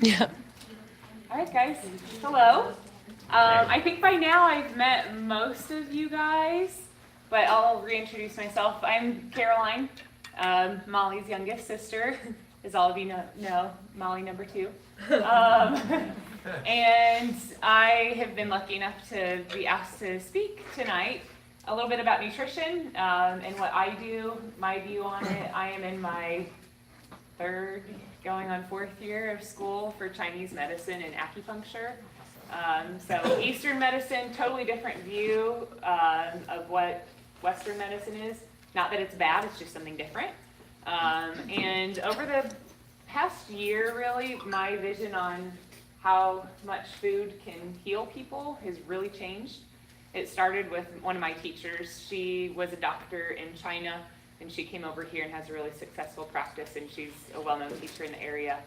Yeah. All right, guys. Hello. I think by now I've met most of you guys, but I'll reintroduce myself. I'm Caroline, Molly's youngest sister, as all of you know Molly number 2. And I have been lucky enough to be asked to speak tonight a little bit about nutrition and what I do, my view on it. I am in my 3rd, going on 4th year of school for Chinese medicine and acupuncture. So Eastern medicine, totally different view of what Western medicine is. Not that it's bad, it's just something different. And over the past year, really, my vision on how much food can heal people has really changed. It started with one of my teachers. She was a doctor in China, and she came over here and has a really successful practice, and she's a well-known teacher in the area.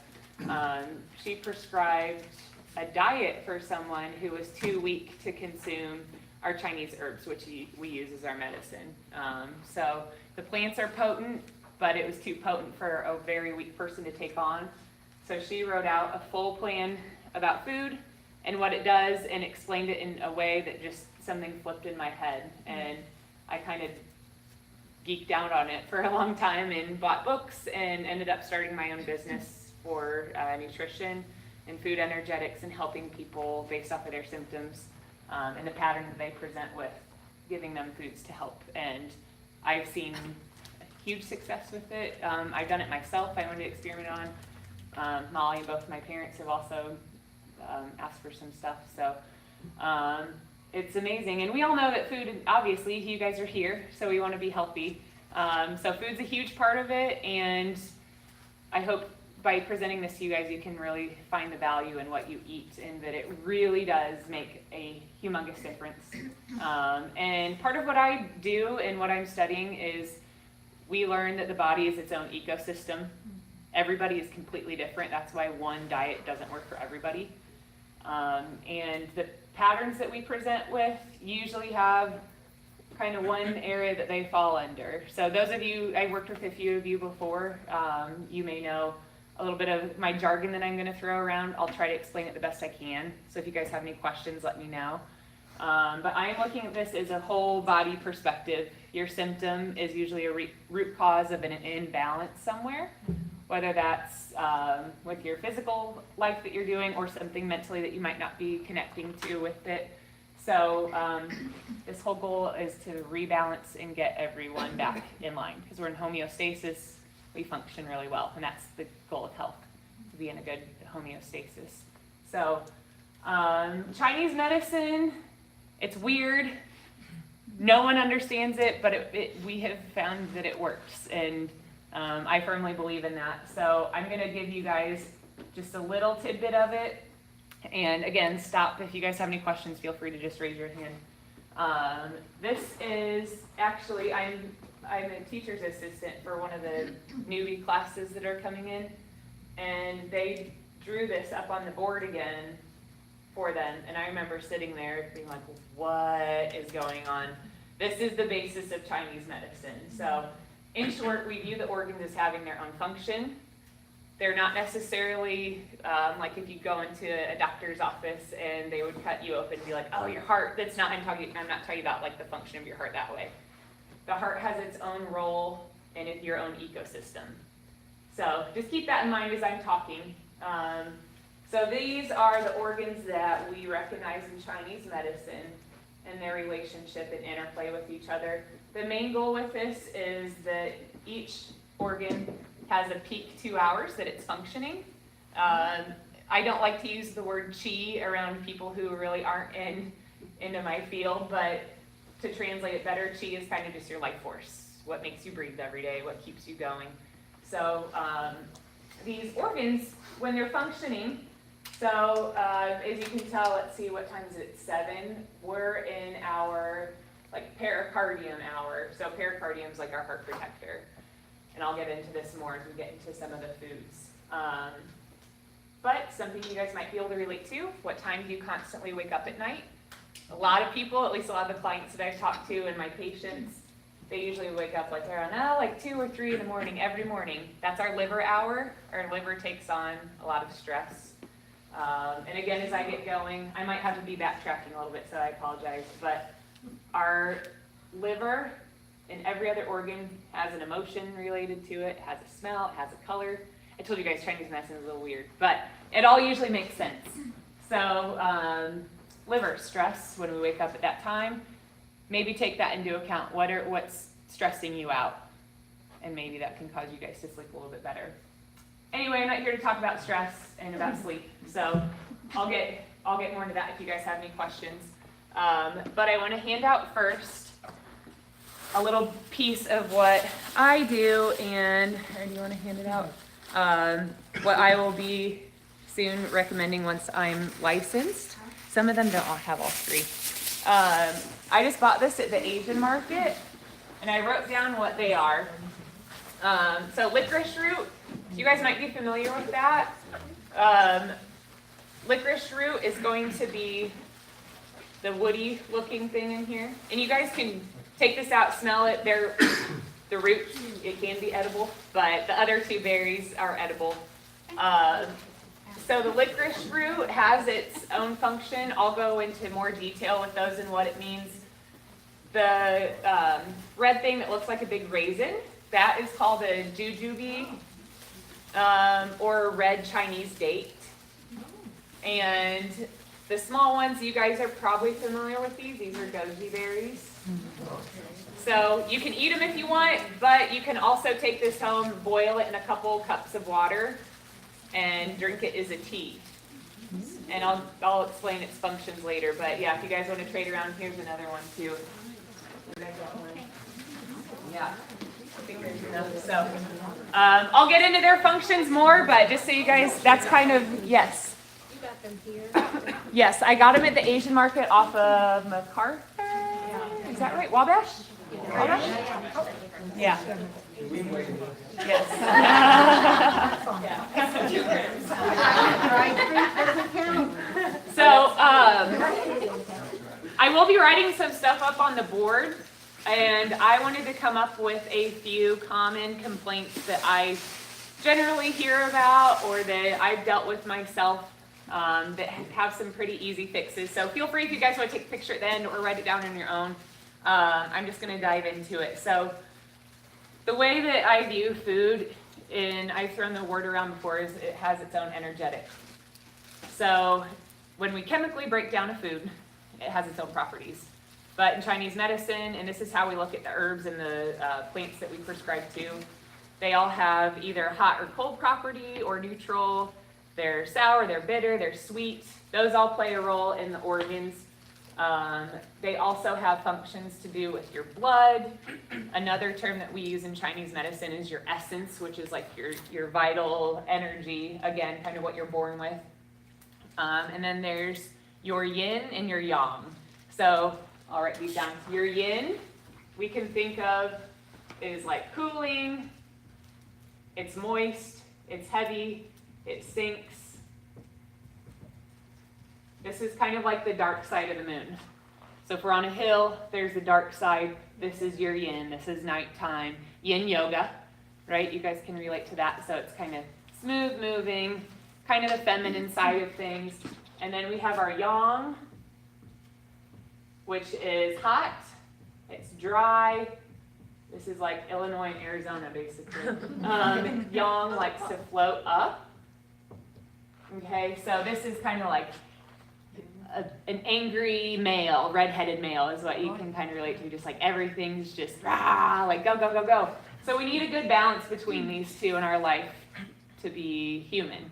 She prescribed a diet for someone who was too weak to consume our Chinese herbs, which we use as our medicine. So the plants are potent, but it was too potent for a very weak person to take on. So she wrote out a full plan about food and what it does and explained it in a way that just something flipped in my head. And I kind of geeked out on it for a long time and bought books and ended up starting my own business for nutrition and food energetics and helping people based off of their symptoms and the pattern that they present with, giving them foods to help. And I've seen huge success with it. I've done it myself. I wanted to experiment on. Molly and both my parents have also asked for some stuff. So it's amazing. And we all know that food, obviously, you guys are here, so we want to be healthy. So food's a huge part of it. And I hope by presenting this to you guys, you can really find the value in what you eat and that it really does make a humongous difference. And part of what I do and what I'm studying is we learn that the body is its own ecosystem. Everybody is completely different. That's why one diet doesn't work for everybody. And the patterns that we present with usually have kind of one area that they fall under. So those of you, I worked with a few of you before, you may know a little bit of my jargon that I'm going to throw around. I'll try to explain it the best I can. So if you guys have any questions, let me know. But I am looking at this as a whole body perspective. Your symptom is usually a root cause of an imbalance somewhere, whether that's with your physical life that you're doing or something mentally that you might not be connecting to with it. So this whole goal is to rebalance and get everyone back in line because we're in homeostasis. We function really well, and that's the goal of health, to be in a good homeostasis. So Chinese medicine, it's weird. No one understands it, but we have found that it works, and I firmly believe in that. So I'm going to give you guys just a little tidbit of it. And again, stop if you guys have any questions, feel free to just raise your hand. This is actually, I'm a teacher's assistant for one of the newbie classes that are coming in. And they drew this up on the board again for them. And I remember sitting there being like, what is going on? This is the basis of Chinese medicine. So in short, we view the organs as having their own function. They're not necessarily like if you go into a doctor's office and they would cut you open and be like, oh, your heart, that's not, I'm not talking about like the function of your heart that way. The heart has its own role and it's your own ecosystem. So just keep that in mind as I'm talking. So these are the organs that we recognize in Chinese medicine and their relationship and interplay with each other. The main goal with this is that each organ has a peak 2 hours that it's functioning. I don't like to use the word qi around people who really aren't into my field, but to translate it better, qi is kind of just your life force, what makes you breathe every day, what keeps you going. So these organs, when they're functioning, so as you can tell, let's see, what time is it? 7. We're in our pericardium hour. So pericardium is like our heart protector. And I'll get into this more as we get into some of the foods. But something you guys might be able to relate to, what time do you constantly wake up at night? A lot of people, at least a lot of the clients that I've talked to and my patients, they usually wake up around 2 or 3 in the morning every morning. That's our liver hour. Our liver takes on a lot of stress. And again, as I get going, I might have to be backtracking a little bit, so I apologize. But our liver and every other organ has an emotion related to it, has a smell, it has a color. I told you guys Chinese medicine is a little weird, but it all usually makes sense. So liver, stress, when we wake up at that time, maybe take that into account. What's stressing you out? And maybe that can cause you guys to sleep a little bit better. Anyway, I'm not here to talk about stress and about sleep, so I'll get more into that if you guys have any questions. But I want to hand out first a little piece of what I do, and do you want to hand it out? What I will be soon recommending once I'm licensed. Some of them don't all have all three. I just bought this at the Asian market, and I wrote down what they are. So licorice root, you guys might be familiar with that. Licorice root is going to be the woody looking thing in here. And you guys can take this out, smell it. The root, it can be edible, but the other two berries are edible. So the licorice root has its own function. I'll go into more detail with those and what it means. The red thing that looks like a big raisin, that is called a jujube, or red Chinese date. And the small ones, you guys are probably familiar with these. These are goji berries. So you can eat them if you want, but you can also take this home, boil it in a couple cups of water, and drink it as a tea. And I'll explain its functions later. But yeah, if you guys want to trade around, here's another one too. Yeah, I think there's enough. So I'll get into their functions more, but just so you guys, that's kind of, yes. You got them here? Yes, I got them at the Asian market off of MacArthur. Is that right? Wabash? Wabash? Yeah. Yes. So I will be writing some stuff up on the board, and I wanted to come up with a few common complaints that I generally hear about or that I've dealt with myself that have some pretty easy fixes. So feel free if you guys want to take a picture at the end or write it down on your own. I'm just going to dive into it. So the way that I view food, and I've thrown the word around before, is it has its own energetic. So when we chemically break down a food, it has its own properties. But in Chinese medicine, and this is how we look at the herbs and the plants that we prescribe to, they all have either hot or cold property or neutral. They're sour, they're bitter, they're sweet. Those all play a role in the organs. They also have functions to do with your blood. Another term that we use in Chinese medicine is your essence, which is like your vital energy, again, kind of what you're born with. And then there's your yin and your yang. So I'll write these down. Your yin, we can think of is like cooling, it's moist, it's heavy, it sinks. This is kind of like the dark side of the moon. So if we're on a hill, there's the dark side. This is your yin. This is nighttime. Yin yoga, right? You guys can relate to that. So it's kind of smooth moving, kind of the feminine side of things. And then we have our yang, which is hot. It's dry. This is like Illinois and Arizona, basically. Yang likes to float up. Okay, so this is kind of like an angry male, redheaded male is what you can kind of relate to. Just like everything's just rah, like go, go, go, go. So we need a good balance between these two in our life to be human.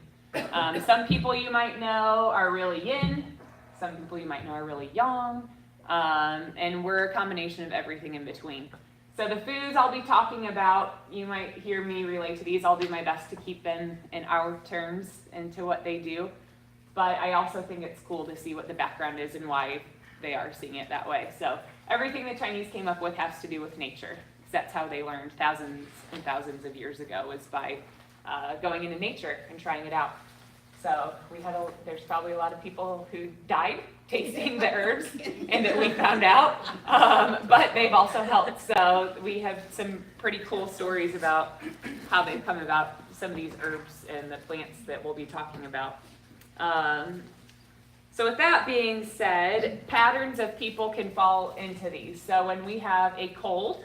Some people you might know are really yin. Some people you might know are really yang. And we're a combination of everything in between. So the foods I'll be talking about, you might hear me relate to these. I'll do my best to keep them in our terms and to what they do. But I also think it's cool to see what the background is and why they are seeing it that way. So everything the Chinese came up with has to do with nature. Because that's how they learned thousands and thousands of years ago, was by going into nature and trying it out. So there's probably a lot of people who died tasting the herbs and that we found out, but they've also helped. So we have some pretty cool stories about how they've come about, some of these herbs and the plants that we'll be talking about. So with that being said, patterns of people can fall into these. So when we have a cold,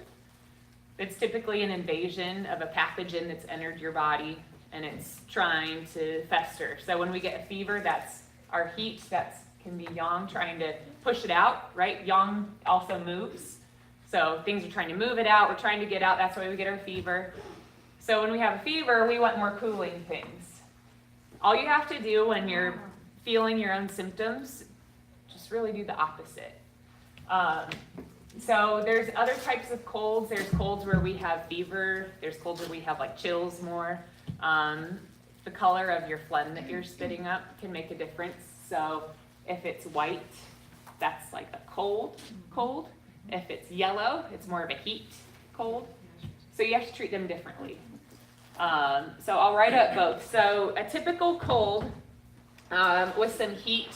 it's typically an invasion of a pathogen that's entered your body and it's trying to fester. So when we get a fever, that's our heat, that can be yang trying to push it out, right? Yang also moves. So things are trying to move it out, we're trying to get out, that's why we get our fever. So when we have a fever, we want more cooling things. All you have to do when you're feeling your own symptoms, just really do the opposite. So there's other types of colds. There's colds where we have fever. There's colds where we have like chills more. The color of your phlegm that you're spitting up can make a difference. So if it's white, that's like a cold. If it's yellow, it's more of a heat cold. So you have to treat them differently. So I'll write up both. So a typical cold with some heat,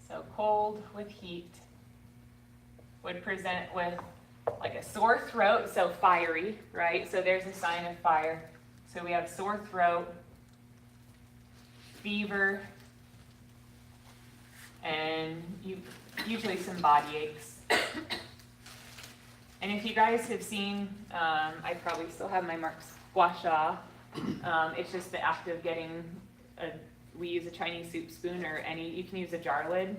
so cold with heat, would present with like a sore throat, so fiery, right? So there's a sign of fire. So we have sore throat, fever, and usually some body aches. And if you guys have seen, I probably still have my marks gua sha. It's just the act of getting we use a Chinese soup spoon or you can use a jar lid.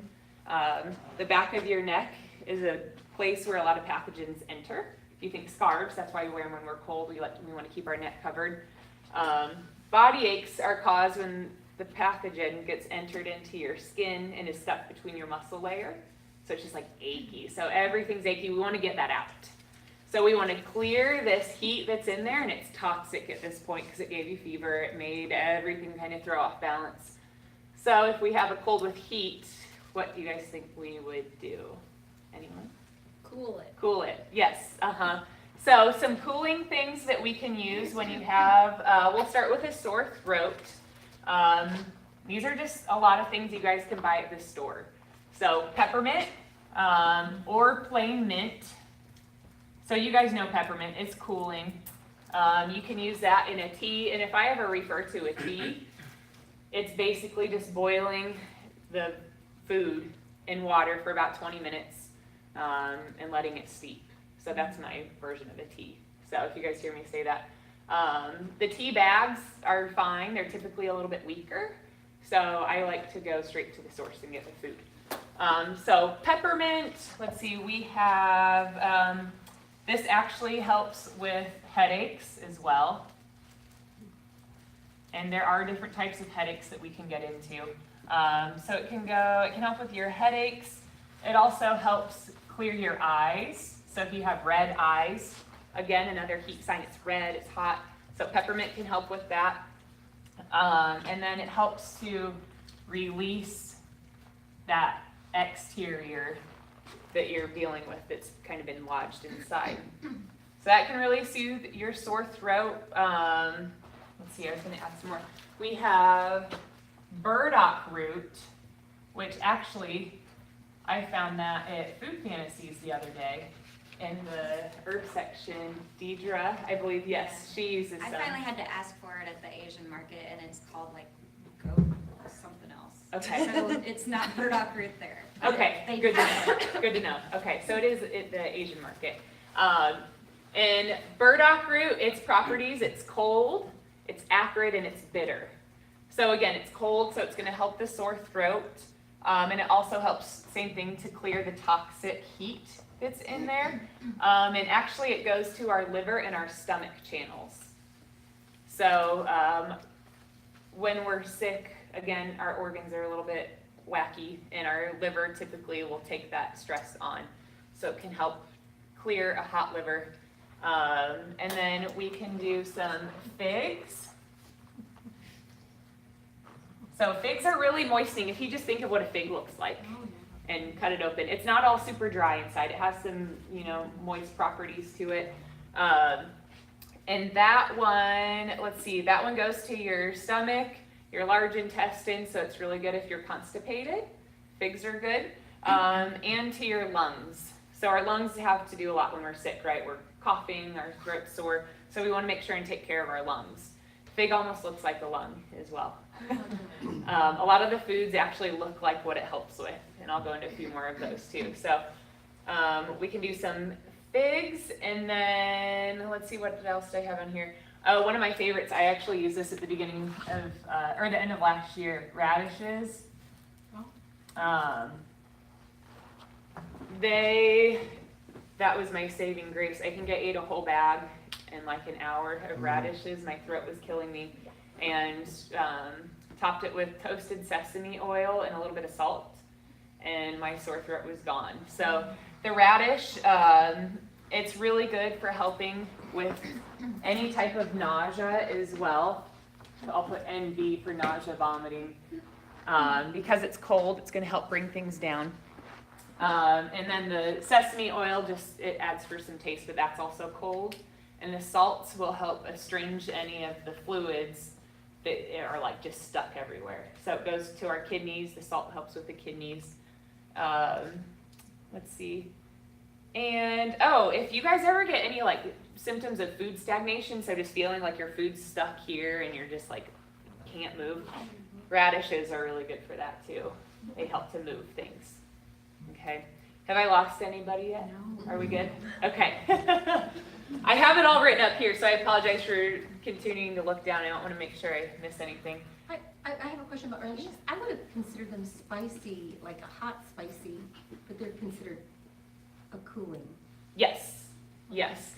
The back of your neck is a place where a lot of pathogens enter. If you think scarves, that's why we wear them when we're cold. We want to keep our neck covered. Body aches are caused when the pathogen gets entered into your skin and is stuck between your muscle layer. So it's just like achy. So everything's achy. We want to get that out. So we want to clear this heat that's in there, and it's toxic at this point because it gave you fever. It made everything kind of throw off balance. So if we have a cold with heat, what do you guys think we would do? Anyone? Cool it. Cool it, yes, So some cooling things that we can use when you have, we'll start with a sore throat. These are just a lot of things you guys can buy at the store. So peppermint or plain mint. So you guys know peppermint, it's cooling. You can use that in a tea, and if I ever refer to a tea, it's basically just boiling the food in water for about 20 minutes and letting it steep. So that's my version of a tea. So if you guys hear me say that. The tea bags are fine, they're typically a little bit weaker. So I like to go straight to the source and get the food. So peppermint, let's see, we have, this actually helps with headaches as well. And there are different types of headaches that we can get into. So it can help with your headaches. It also helps clear your eyes. So if you have red eyes, again, another heat sign, it's red, it's hot. So peppermint can help with that. And then it helps to release that exterior that you're dealing with that's kind of been lodged inside. So that can really soothe your sore throat. Let's see, I was going to add some more. We have burdock root, which actually I found that at Food Fantasies the other day in the herb section. Deidre, I believe, yes, she uses some. I finally had to ask for it at the Asian market, and it's called like goat or something else. Okay. So it's not burdock root there. Okay, good to know. Good to know. Okay, so it is at the Asian market. And burdock root, its properties, it's cold, it's acrid, and it's bitter. So again, it's cold, so it's going to help the sore throat. And it also helps, same thing, to clear the toxic heat that's in there. And actually it goes to our liver and our stomach channels. So when we're sick, again, our organs are a little bit wacky, and our liver typically will take that stress on. So it can help clear a hot liver. And then we can do some figs. So figs are really moistening. If you just think of what a fig looks like and cut it open, it's not all super dry inside. It has some, moist properties to it. And that one, let's see, that one goes to your stomach, your large intestine, so it's really good if you're constipated. Figs are good. And to your lungs. So our lungs have to do a lot when we're sick, right? We're coughing, our throat's sore, so we want to make sure and take care of our lungs. Fig almost looks like a lung as well. A lot of the foods actually look like what it helps with, and I'll go into a few more of those too. So we can do some figs, and then let's see, what else do I have on here? Oh, one of my favorites, I actually used this at the beginning of, or the end of last year, radishes. That was my saving grace. I think I ate a whole bag in like an hour of radishes. My throat was killing me. And topped it with toasted sesame oil and a little bit of salt. And my sore throat was gone. So the radish, it's really good for helping with any type of nausea as well. So I'll put NV for nausea, vomiting. Because it's cold, it's going to help bring things down. And then the sesame oil, just it adds for some taste, but that's also cold. And the salts will help astringe any of the fluids that are like just stuck everywhere. So it goes to our kidneys. The salt helps with the kidneys. Let's see. And if you guys ever get any like symptoms of food stagnation, so just feeling like your food's stuck here and you're just like can't move, radishes are really good for that too. They help to move things. Okay. Have I lost anybody yet? No. Are we good? Okay. I have it all written up here, so I apologize for continuing to look down. I don't want to make sure I miss anything. I have a question about radishes. I would have considered them spicy, like a hot spicy, but they're considered a cooling. Yes. Yes.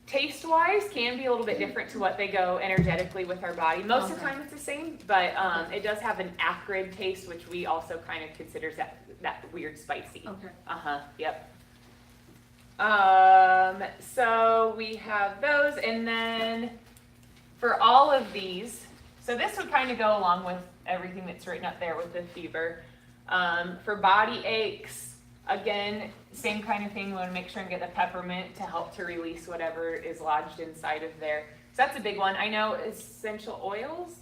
Taste-wise can be a little bit different to what they go energetically with our body. Most of the time it's the same, but it does have an acrid taste, which we also kind of consider that weird spicy. Okay. Yep. So we have those, and then for all of these, so this would kind of go along with everything that's written up there with the fever. For body aches, again, same kind of thing. We want to make sure and get the peppermint to help to release whatever is lodged inside of there. So that's a big one. I know essential oils.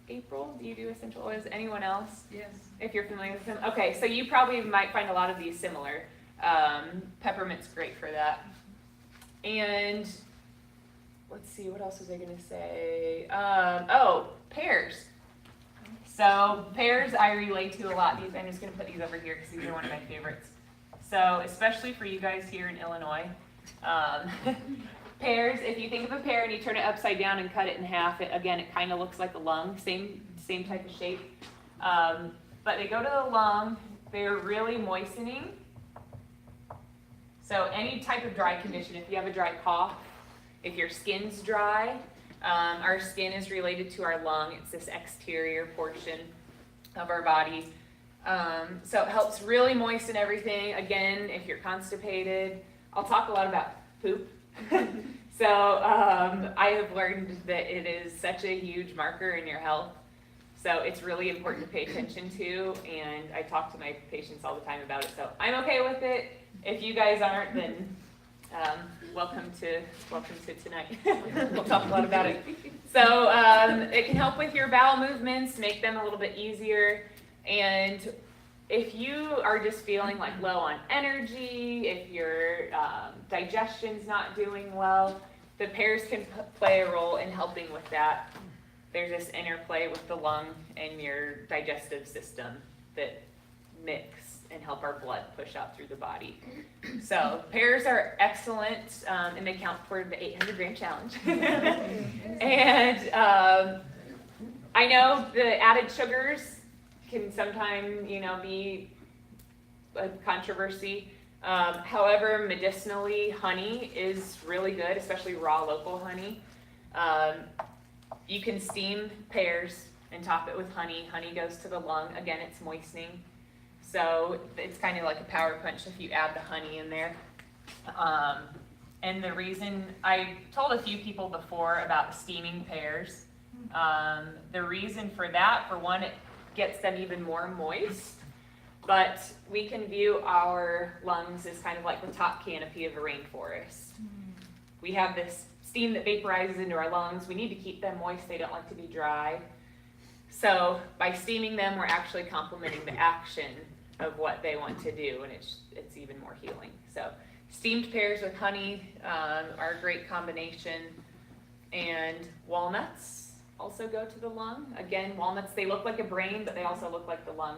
April, do you do essential oils? Anyone else? Yes. If you're familiar with them. Okay, so you probably might find a lot of these similar. Peppermint's great for that. And let's see, what else was I going to say? Pears. So pears I relate to a lot. I'm just going to put these over here because these are one of my favorites. So especially for you guys here in Illinois. Pears, if you think of a pear and you turn it upside down and cut it in half, it kind of looks like a lung, same type of shape. But they go to the lung, they're really moistening. So any type of dry condition, if you have a dry cough, if your skin's dry, our skin is related to our lung. It's this exterior portion of our body. So it helps really moisten everything. Again, if you're constipated, I'll talk a lot about poop. So I have learned that it is such a huge marker in your health. So it's really important to pay attention to, and I talk to my patients all the time about it. So I'm okay with it. If you guys aren't, then welcome to tonight. We'll talk a lot about it. So it can help with your bowel movements, make them a little bit easier. And if you are just feeling like low on energy, if your digestion's not doing well, the pears can play a role in helping with that. There's this interplay with the lung and your digestive system that mix and help our blood push out through the body. So pears are excellent, and they count for the 800-gram challenge. And I know the added sugars can sometimes, be a controversy. However, medicinally, honey is really good, especially raw local honey. You can steam pears and top it with honey. Honey goes to the lung. Again, it's moistening. So it's kind of like a power punch if you add the honey in there. And the reason, I told a few people before about steaming pears. The reason for that, for one, it gets them even more moist. But we can view our lungs as kind of like the top canopy of a rainforest. We have this steam that vaporizes into our lungs. We need to keep them moist. They don't like to be dry. So by steaming them, we're actually complementing the action of what they want to do, and it's even more healing. So steamed pears with honey are a great combination. And walnuts. also go to the lung. Again, walnuts, they look like a brain, but they also look like the lung.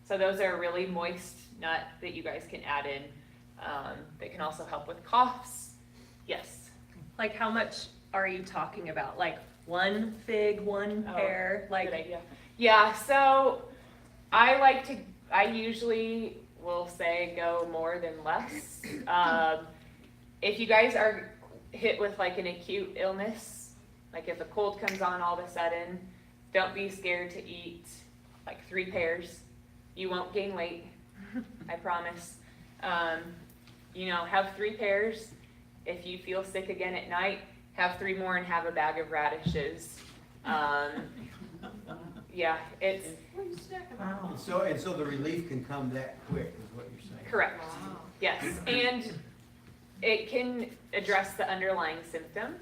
So those are a really moist nut that you guys can add in. They can also help with coughs. Yes. Like how much are you talking about? Like one fig, one pear, Good idea. Yeah, so I usually will say go more than less. If you guys are hit with like an acute illness, like if a cold comes on all of a sudden, don't be scared to eat like 3 pears. You won't gain weight, I promise. Have 3 pears. If you feel sick again at night, have 3 more and have a bag of radishes. Yeah, it's So the relief can come that quick, is what you're saying? correct. Yes, and it can address the underlying symptom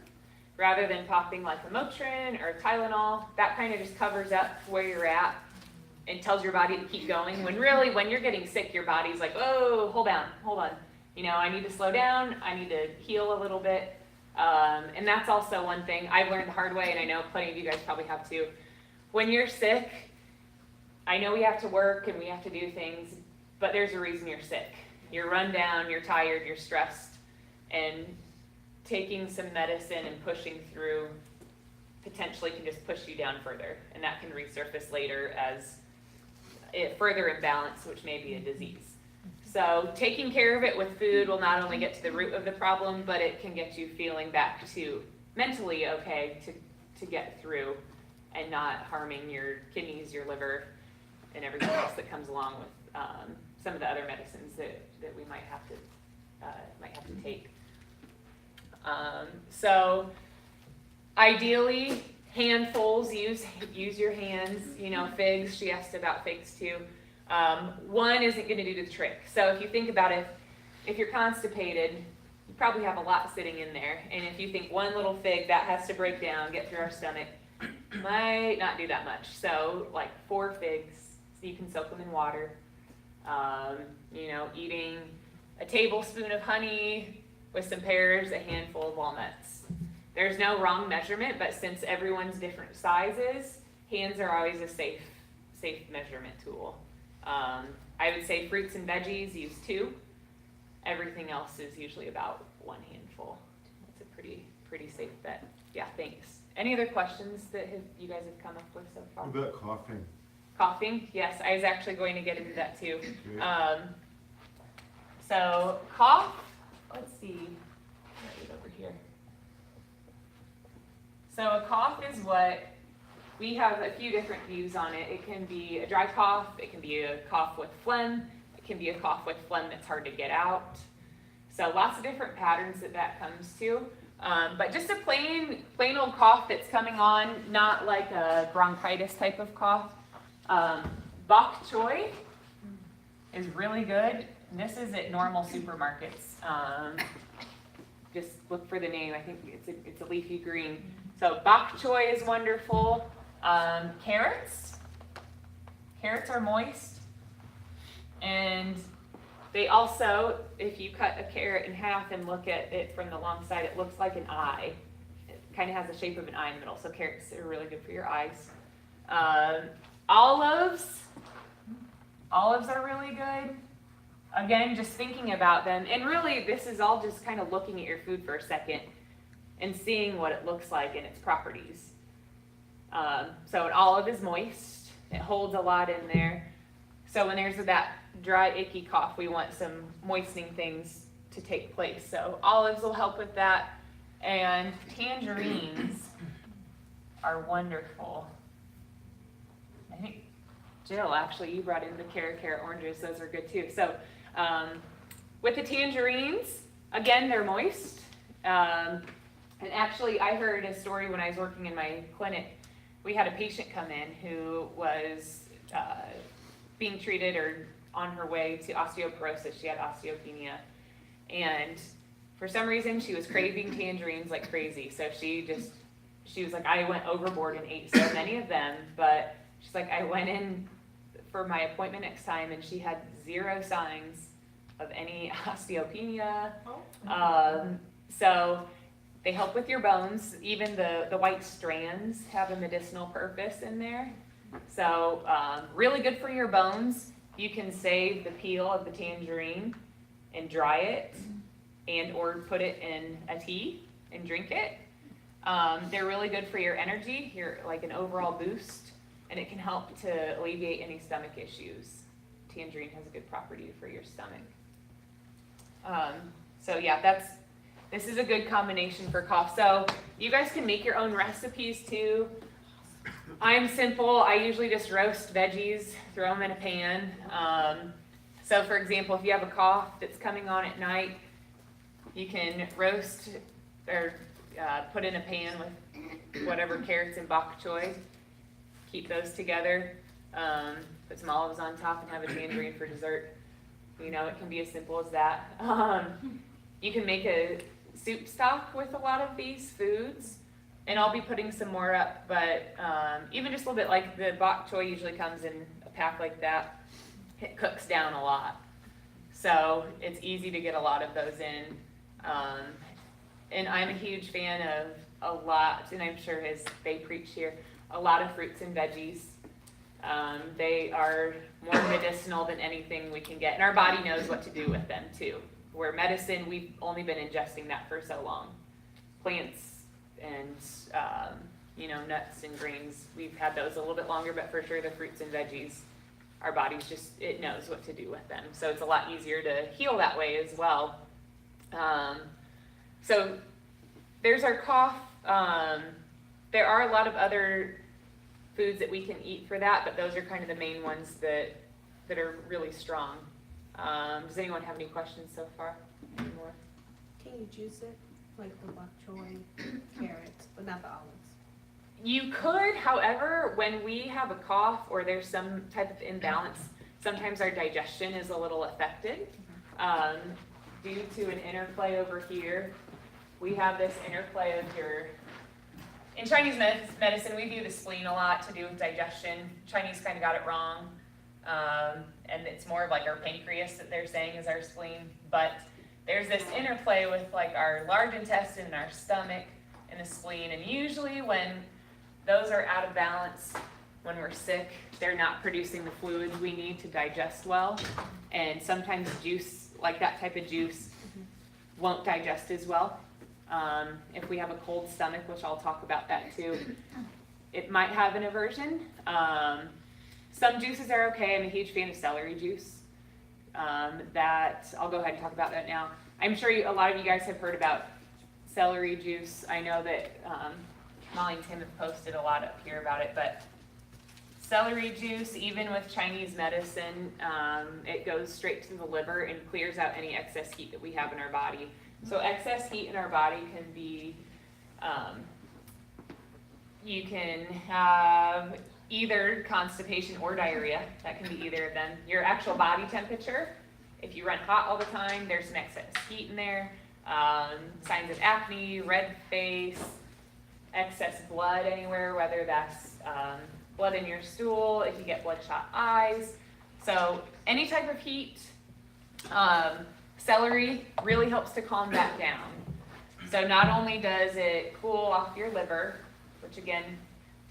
rather than popping like a Motrin or Tylenol. That kind of just covers up where you're at and tells your body to keep going. When really, when you're getting sick, your body's like, oh, hold on. I need to slow down. I need to heal a little bit. And that's also one thing I've learned the hard way, and I know plenty of you guys probably have too. When you're sick, I know we have to work and we have to do things, but there's a reason you're sick. You're run down, you're tired, you're stressed, and taking some medicine and pushing through potentially can just push you down further, and that can resurface later as a further imbalance, which may be a disease. So taking care of it with food will not only get to the root of the problem, but it can get you feeling back to mentally okay to get through and not harming your kidneys, your liver, and everything else that comes along with some of the other medicines that we might have to take. So ideally, handfuls, use your hands. Figs, she asked about figs too. One isn't going to do the trick. So if you think about it, if you're constipated, you probably have a lot sitting in there. And if you think one little fig, that has to break down, get through our stomach, might not do that much. So like 4 figs, so you can soak them in water. Eating a tablespoon of honey with some pears, a handful of walnuts. There's no wrong measurement, but since everyone's different sizes, hands are always a safe measurement tool. I would say fruits and veggies, use 2. Everything else is usually about 1 handful. It's a pretty safe bet. Yeah, thanks. Any other questions that you guys have come up with so far? What about coughing? Coughing, yes, I was actually going to get into that too. Okay. So cough, let's see, write it over here. So a cough is what, we have a few different views on it. It can be a dry cough, it can be a cough with phlegm, it can be a cough with phlegm that's hard to get out. So lots of different patterns that comes to. But just a plain old cough that's coming on, not like a bronchitis type of cough. Bok choy is really good. This is at normal supermarkets. Just look for the name. I think it's a leafy green. So bok choy is wonderful. Carrots are moist, and they also, if you cut a carrot in half and look at it from the long side, it looks like an eye. It kind of has the shape of an eye in the middle. So carrots are really good for your eyes. Olives are really good. Again, just thinking about them, and really this is all just kind of looking at your food for a second and seeing what it looks like and its properties. So an olive is moist, it holds a lot in there. So when there's that dry, icky cough, we want some moistening things to take place. So olives will help with that, and tangerines are wonderful. I think Jill, actually, you brought in the carrot oranges. Those are good too. So with the tangerines, again, they're moist. And actually, I heard a story when I was working in my clinic. We had a patient come in who was being treated or on her way to osteoporosis. She had osteopenia. And for some reason, she was craving tangerines like crazy. So she was like, I went overboard and ate so many of them, but she's like, I went in for my appointment next time, and she had 0 signs of any osteopenia. So They help with your bones. Even the white strands have a medicinal purpose in there. So really good for your bones. You can save the peel of the tangerine and dry it and or put it in a tea and drink it. They're really good for your energy, like an overall boost, and it can help to alleviate any stomach issues. Tangerine has a good property for your stomach. So yeah, this is a good combination for cough. So you guys can make your own recipes too. I'm simple. I usually just roast veggies, throw them in a pan. So for example, if you have a cough that's coming on at night, you can roast or put in a pan with whatever carrots and bok choy. Keep those together. Put some olives on top and have a tangerine for dessert. You know, it can be as simple as that. You can make a soup stock with a lot of these foods. And I'll be putting some more up, but even just a little bit, like the bok choy usually comes in a pack like that. It cooks down a lot. So it's easy to get a lot of those in. And I'm a huge fan of a lot, and I'm sure as they preach here, a lot of fruits and veggies. They are more medicinal than anything we can get, and our body knows what to do with them too. Where medicine, we've only been ingesting that for so long. Plants and nuts and grains, we've had those a little bit longer, but for sure the fruits and veggies, our body's it knows what to do with them. So it's a lot easier to heal that way as well. So there's our cough. There are a lot of other foods that we can eat for that, but those are kind of the main ones that are really strong. Does anyone have any questions so far? Any more? Can you juice it? Like the bok choy, carrots, but not the olives? You could, however, when we have a cough or there's some type of imbalance, sometimes our digestion is a little affected. Due to an interplay over here, we have this interplay of in Chinese medicine, we view the spleen a lot to do with digestion. Chinese kind of got it wrong. And it's more of like our pancreas that they're saying is our spleen. But there's this interplay with like our large intestine and our stomach and the spleen. And usually when those are out of balance, when we're sick, they're not producing the fluids we need to digest well. And sometimes juice, like that type of juice, won't digest as well. If we have a cold stomach, which I'll talk about that too, it might have an aversion. Some juices are okay. I'm a huge fan of celery juice. That I'll go ahead and talk about that now. I'm sure a lot of you guys have heard about celery juice. I know that Molly and Tim have posted a lot up here about it, but celery juice, even with Chinese medicine, it goes straight to the liver and clears out any excess heat that we have in our body. So excess heat in our body can be, you can have either constipation or diarrhea. That can be either of them. Your actual body temperature, if you run hot all the time, there's some excess heat in there. Signs of acne, red face, excess blood anywhere, whether that's blood in your stool, if you get bloodshot eyes. So any type of heat, celery really helps to calm that down. So not only does it cool off your liver, which again,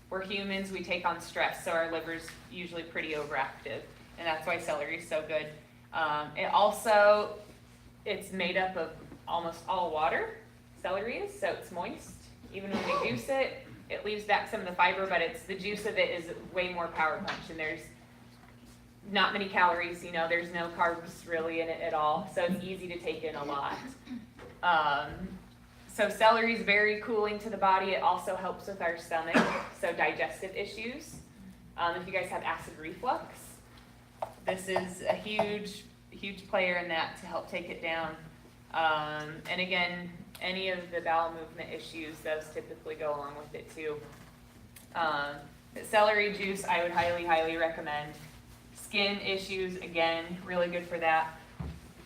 we're humans, we take on stress, so our liver's usually pretty overactive, and that's why celery is so good. It's made up of almost all water, celery is, so it's moist. Even when we juice it, it leaves back some of the fiber, but the juice of it is way more power punch, and there's not many calories, there's no carbs really in it at all, so it's easy to take in a lot. So celery is very cooling to the body. It also helps with our stomach, so digestive issues. If you guys have acid reflux, this is a huge player in that to help take it down. And again, any of the bowel movement issues, those typically go along with it too. Celery juice, I would highly, highly recommend. Skin issues, again, really good for that.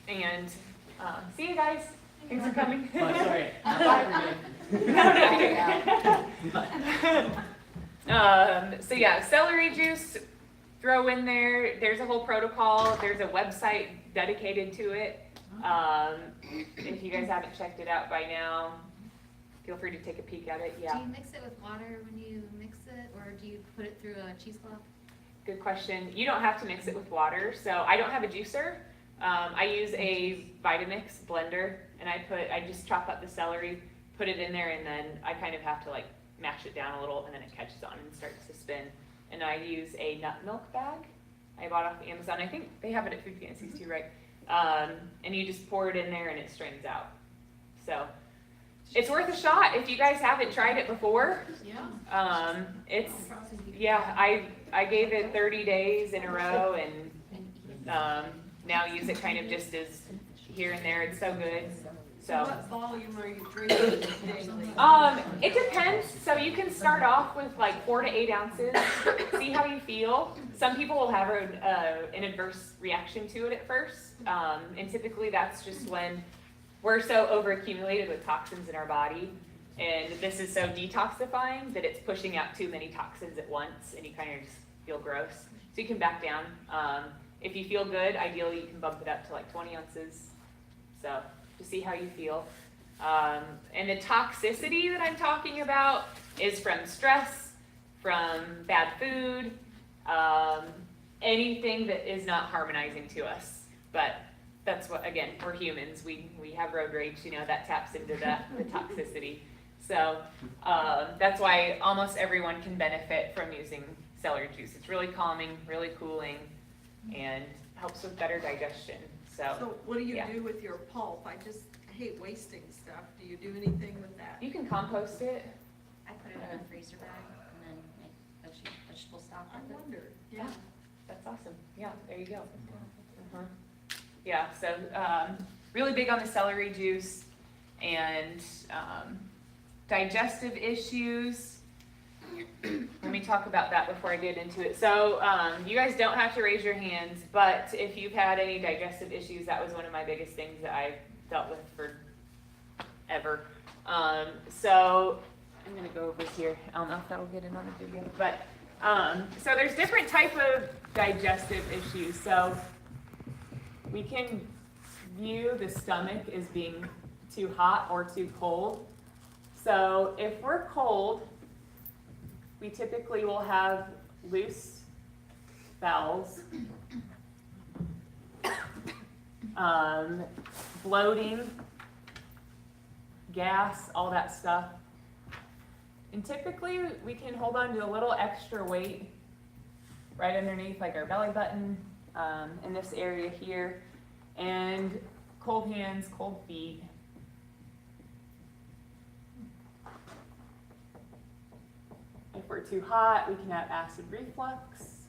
And see you guys. Thanks for coming. Oh, sorry. So yeah, celery juice, throw in there. There's a whole protocol. There's a website dedicated to it. If you guys haven't checked it out by now, feel free to take a peek at it, Do yeah. you mix it with water when you mix it, or do you put it through a cheesecloth? Good question. You don't have to mix it with water, so I don't have a juicer. I use a Vitamix blender, and I just chop up the celery, put it in there, and then I kind of have to like mash it down a little, and then it catches on and starts to spin. And I use a nut milk bag I bought off Amazon. I think they have it at Food Fancies too, right? And you just pour it in there, and it strains out. So it's worth a shot if you guys haven't tried it before. Yeah. It's yeah. I gave it 30 days in a row, and now use it kind of just as here and there. It's so good. So What volume are you drinking daily? it depends. So you can start off with like 4 to 8 ounces. See how you feel. Some people will have an adverse reaction to it at first, and typically that's just when we're so overaccumulated with toxins in our body, and this is so detoxifying that it's pushing out too many toxins at once, and you kind of just feel gross. So you can back down. If you feel good, ideally you can bump it up to like 20 ounces. So to see how you feel. And the toxicity that I'm talking about is from stress, from bad food, anything that is not harmonizing to us. But that's what, again, we're humans. We have road rage, that taps into the toxicity. So that's why almost everyone can benefit from using celery juice. It's really calming, really cooling, and helps with better digestion. So what do you yeah. do with your pulp? I just hate wasting stuff. Do you do anything with that? You can compost it. I put it in a freezer bag and then make vegetable stock I with it. wondered. Yeah, that's awesome. Yeah, there you go. Yeah, so really big on the celery juice and digestive issues. Let me talk about that before I get into it. So you guys don't have to raise your hands, but if you've had any digestive issues, that was one of my biggest things that I dealt with forever. So I'm gonna go over here. I don't know if that'll get in on the video, but so there's different type of digestive issues. So we can view the stomach as being too hot or too cold. So if we're cold, we typically will have loose bowels, bloating, gas, all that stuff. And typically we can hold on to a little extra weight right underneath like our belly button, in this area here, and cold hands, cold feet. If we're too hot, we can have acid reflux.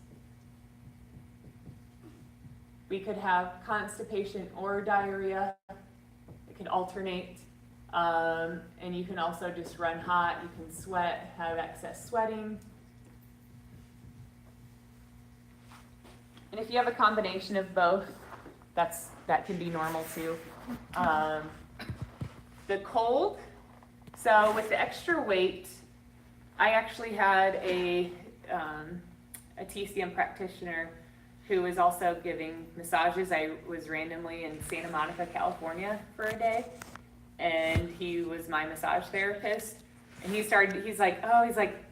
We could have constipation or diarrhea. It can alternate. And you can also just run hot. You can sweat, have excess sweating. And if you have a combination of both, that can be normal too. The cold, so with the extra weight, I actually had a TCM practitioner who was also giving massages. I was randomly in Santa Monica, California for a day, and he was my massage therapist. And he's like,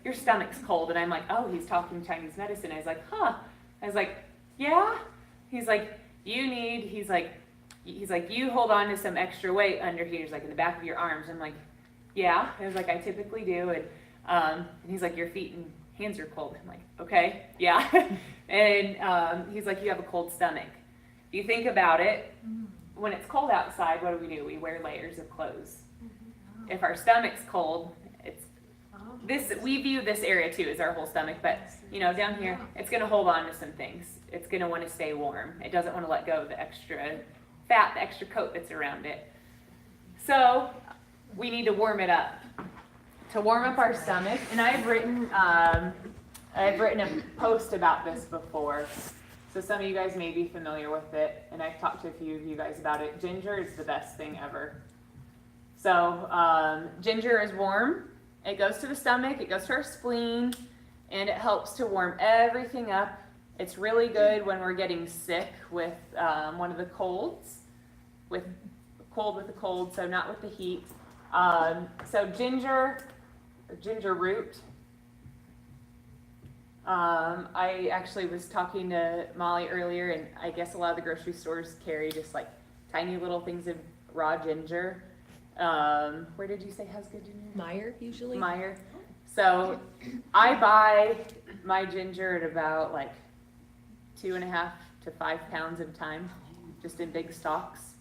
your stomach's cold. And I'm like, oh, he's talking Chinese medicine. I was like, huh. I was like, yeah. He's like, he's like, you hold on to some extra weight under here. He's like, in the back of your arms. I'm like, yeah. I was like, I typically do. And he's like, your feet and hands are cold. I'm like, okay, yeah. And he's like, you have a cold stomach. If you think about it, when it's cold outside, what do? We wear layers of clothes. If our stomach's cold, we view this area too as our whole stomach, but down here, it's gonna hold on to some things. It's gonna wanna stay warm. It doesn't wanna let go of the extra fat, the extra coat that's around it. So we need to warm it up. To warm up our stomach, and I've written a post about this before, so some of you guys may be familiar with it, and I've talked to a few of you guys about it. Ginger is the best thing ever. So ginger is warm. It goes to the stomach, it goes to our spleen, and it helps to warm everything up. It's really good when we're getting sick with one of the colds, with a cold, so not with the heat. So ginger root. I actually was talking to Molly earlier, and I guess a lot of the grocery stores carry just like tiny little things of raw ginger. Where did you say has good ginger? Meyer usually? Meyer. So I buy my ginger at about like 2.5 to 5 pounds at a time, just in big stalks.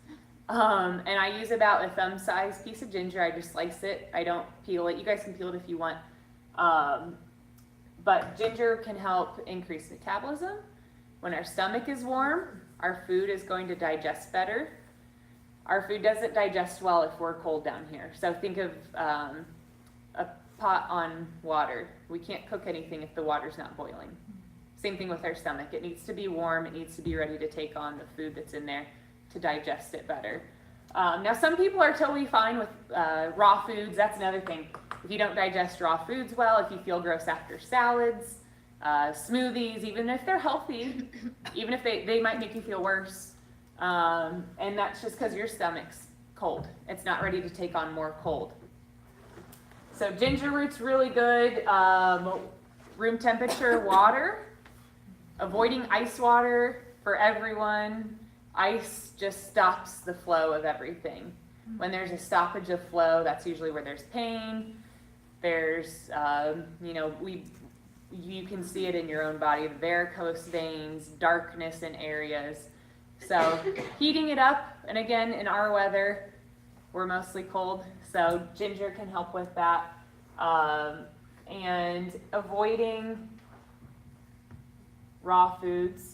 And I use about a thumb-sized piece of ginger. I just slice it. I don't peel it. You guys can peel it if you want. But ginger can help increase metabolism. When our stomach is warm, our food is going to digest better. Our food doesn't digest well if we're cold down here. So think of a pot on water. We can't cook anything if the water's not boiling. Same thing with our stomach. It needs to be warm. It needs to be ready to take on the food that's in there to digest it better. Now, some people are totally fine with raw foods. That's another thing. If you don't digest raw foods well, if you feel gross after salads, smoothies, even if they're healthy, even if they might make you feel worse, and that's just because your stomach's cold. It's not ready to take on more cold. So ginger root's really good. Room temperature water. Avoiding ice water for everyone. Ice just stops the flow of everything. When there's a stoppage of flow, that's usually where there's pain. There's, you can see it in your own body, the varicose veins, darkness in areas. So heating it up, and again, in our weather, we're mostly cold, so ginger can help with that. And avoiding raw foods.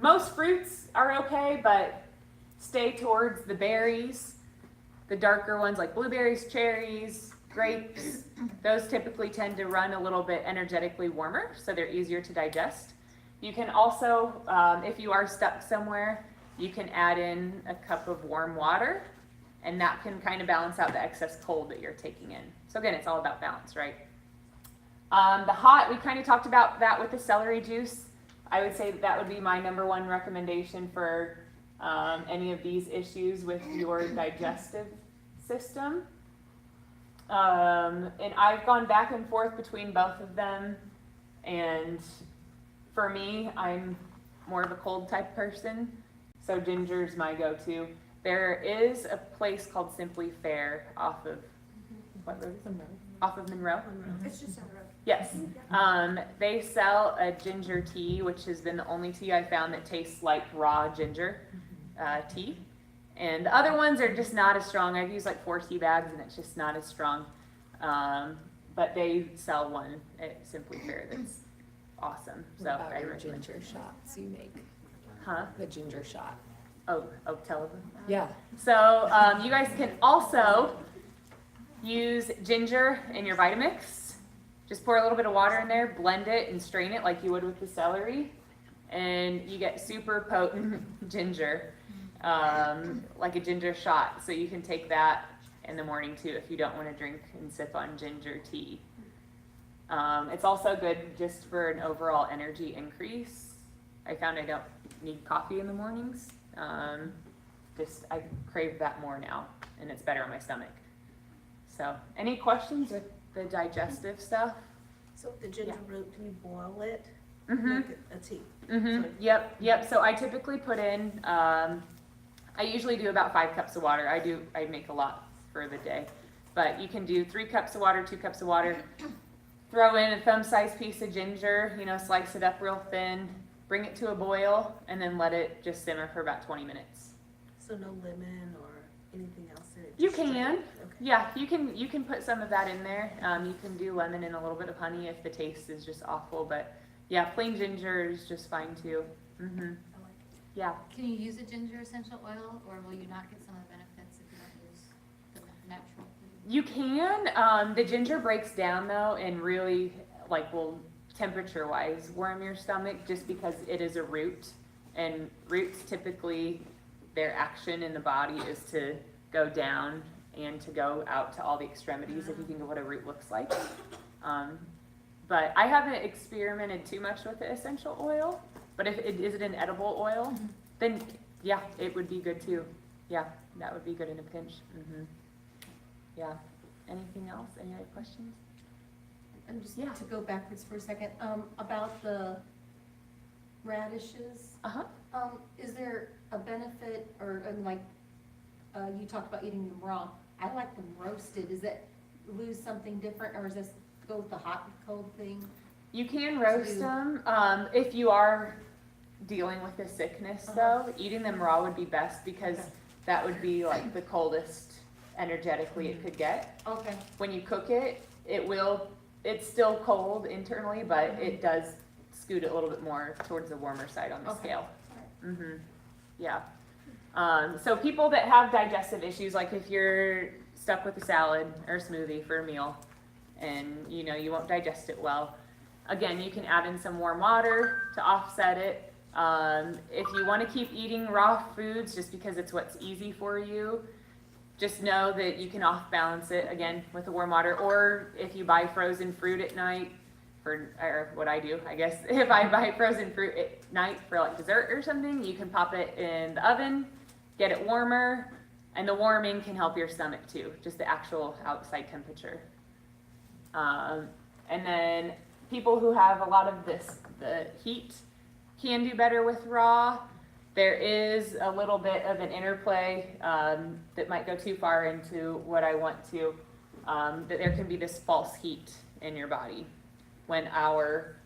Most fruits are okay, but stay towards the berries, the darker ones like blueberries, cherries, grapes. Those typically tend to run a little bit energetically warmer, so they're easier to digest. You can also, if you are stuck somewhere, you can add in a cup of warm water, and that can kind of balance out the excess cold that you're taking in. So again, it's all about balance, right? The hot, we kind of talked about that with the celery juice. I would say that would be my #1 recommendation for any of these issues with your digestive system. And I've gone back and forth between both of them, and for me, I'm more of a cold type person, so ginger's my go-to. There is a place called Simply Fair off of, what road is it? Off of Monroe? It's just on the road. Yes. They sell a ginger tea, which has been the only tea I found that tastes like raw ginger tea. And the other ones are just not as strong. I've used like 4 tea bags and it's just not as strong. But they sell one at Simply Fair that's awesome. So What about I your recommend. ginger shots you make? Huh? The ginger shot. Oh, tell them. Yeah. So you guys can also use ginger in your Vitamix. Just pour a little bit of water in there, blend it, and strain it like you would with the celery. And you get super potent ginger, like a ginger shot. So you can take that in the morning too if you don't want to drink and sip on ginger tea. It's also good just for an overall energy increase. I found I don't need coffee in the mornings. I crave that more now, and it's better on my stomach. So, any questions with the digestive stuff? So the ginger root, can you boil it? Mm-hmm. Make it a tea? Mm-hmm. Yep. So I typically put in, I usually do about 5 cups of water. I make a lot for the day. But you can do 3 cups of water, 2 cups of water. Throw in a thumb-sized piece of ginger, slice it up real thin, bring it to a boil, and then let it just simmer for about 20 minutes. So no lemon or anything else in it? You just straight? can. Okay. Yeah, you can put some of that in there. You can do lemon and a little bit of honey if the taste is just awful, but yeah, plain ginger is just fine too. Mm-hmm. I like it. Yeah. Can you use a ginger essential oil, or will you not get some of the benefits if you don't use the natural food? You can. The ginger breaks down though, and really will temperature-wise warm your stomach just because it is a root, and roots typically their action in the body is to go down and to go out to all the extremities, if you think of what a root looks like. But I haven't experimented too much with the essential oil, but if it is an edible oil, then yeah, it would be good too. Yeah, that would be good in a pinch. Yeah. Anything else? Any other questions? And just Yeah. to go backwards for a second, about the radishes, Uh-huh. is there a benefit or, like, you talked about eating them raw. I like them roasted. Does that lose something different, or is this go with the hot and cold thing? You can roast do- them. If you are dealing with a sickness, though, eating them raw would be best because Okay. that would be like the coldest energetically it could get. Okay, When you cook it, it's still cold internally, but it does scoot it a little bit more towards the warmer side on the Okay. scale. Yeah. So people that have digestive issues, like if you're stuck with a salad or a smoothie for a meal and you won't digest it well, again, you can add in some warm water to offset it. If you want to keep eating raw foods just because it's what's easy for you, just know that you can off balance it again with the warm water. Or if you buy frozen fruit at night, or what I do, I guess, if I buy frozen fruit at night for like dessert or something, you can pop it in the oven, get it warmer, and the warming can help your stomach too, just the actual outside temperature. And then people who have a lot of the heat can do better with raw. There is a little bit of an interplay that might go too far into what I want to, that there can be this false heat in your body when our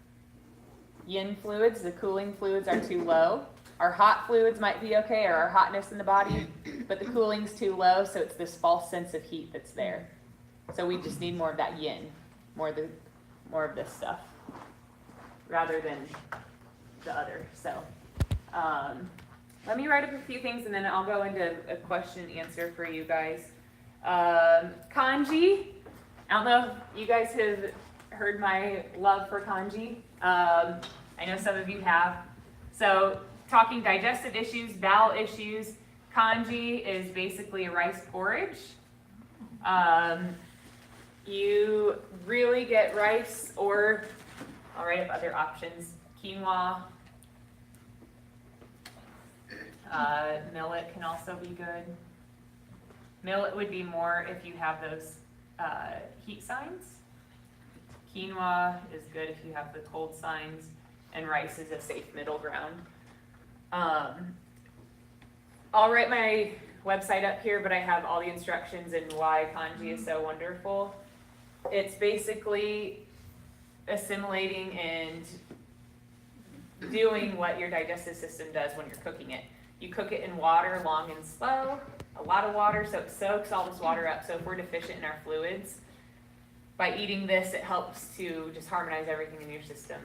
yin fluids, the cooling fluids, are too low. Our hot fluids might be okay, or our hotness in the body, but the cooling's too low, so it's this false sense of heat that's there. So we just need more of that yin, more of this stuff, rather than the other. So let me write up a few things, and then I'll go into a question and answer for you guys. Congee. I don't know if you guys have heard my love for congee. I know some of you have. So talking digestive issues, bowel issues, congee is basically a rice porridge. You really get rice, or I'll write up other options, quinoa, millet can also be good. Millet would be more if you have those heat signs. Quinoa is good if you have the cold signs, and rice is a safe middle ground. I'll write my website up here, but I have all the instructions and why congee is so wonderful. It's basically assimilating and doing what your digestive system does when you're cooking it. You cook it in water, long and slow, a lot of water, so it soaks all this water up. So if we're deficient in our fluids, by eating this, it helps to just harmonize everything in your system.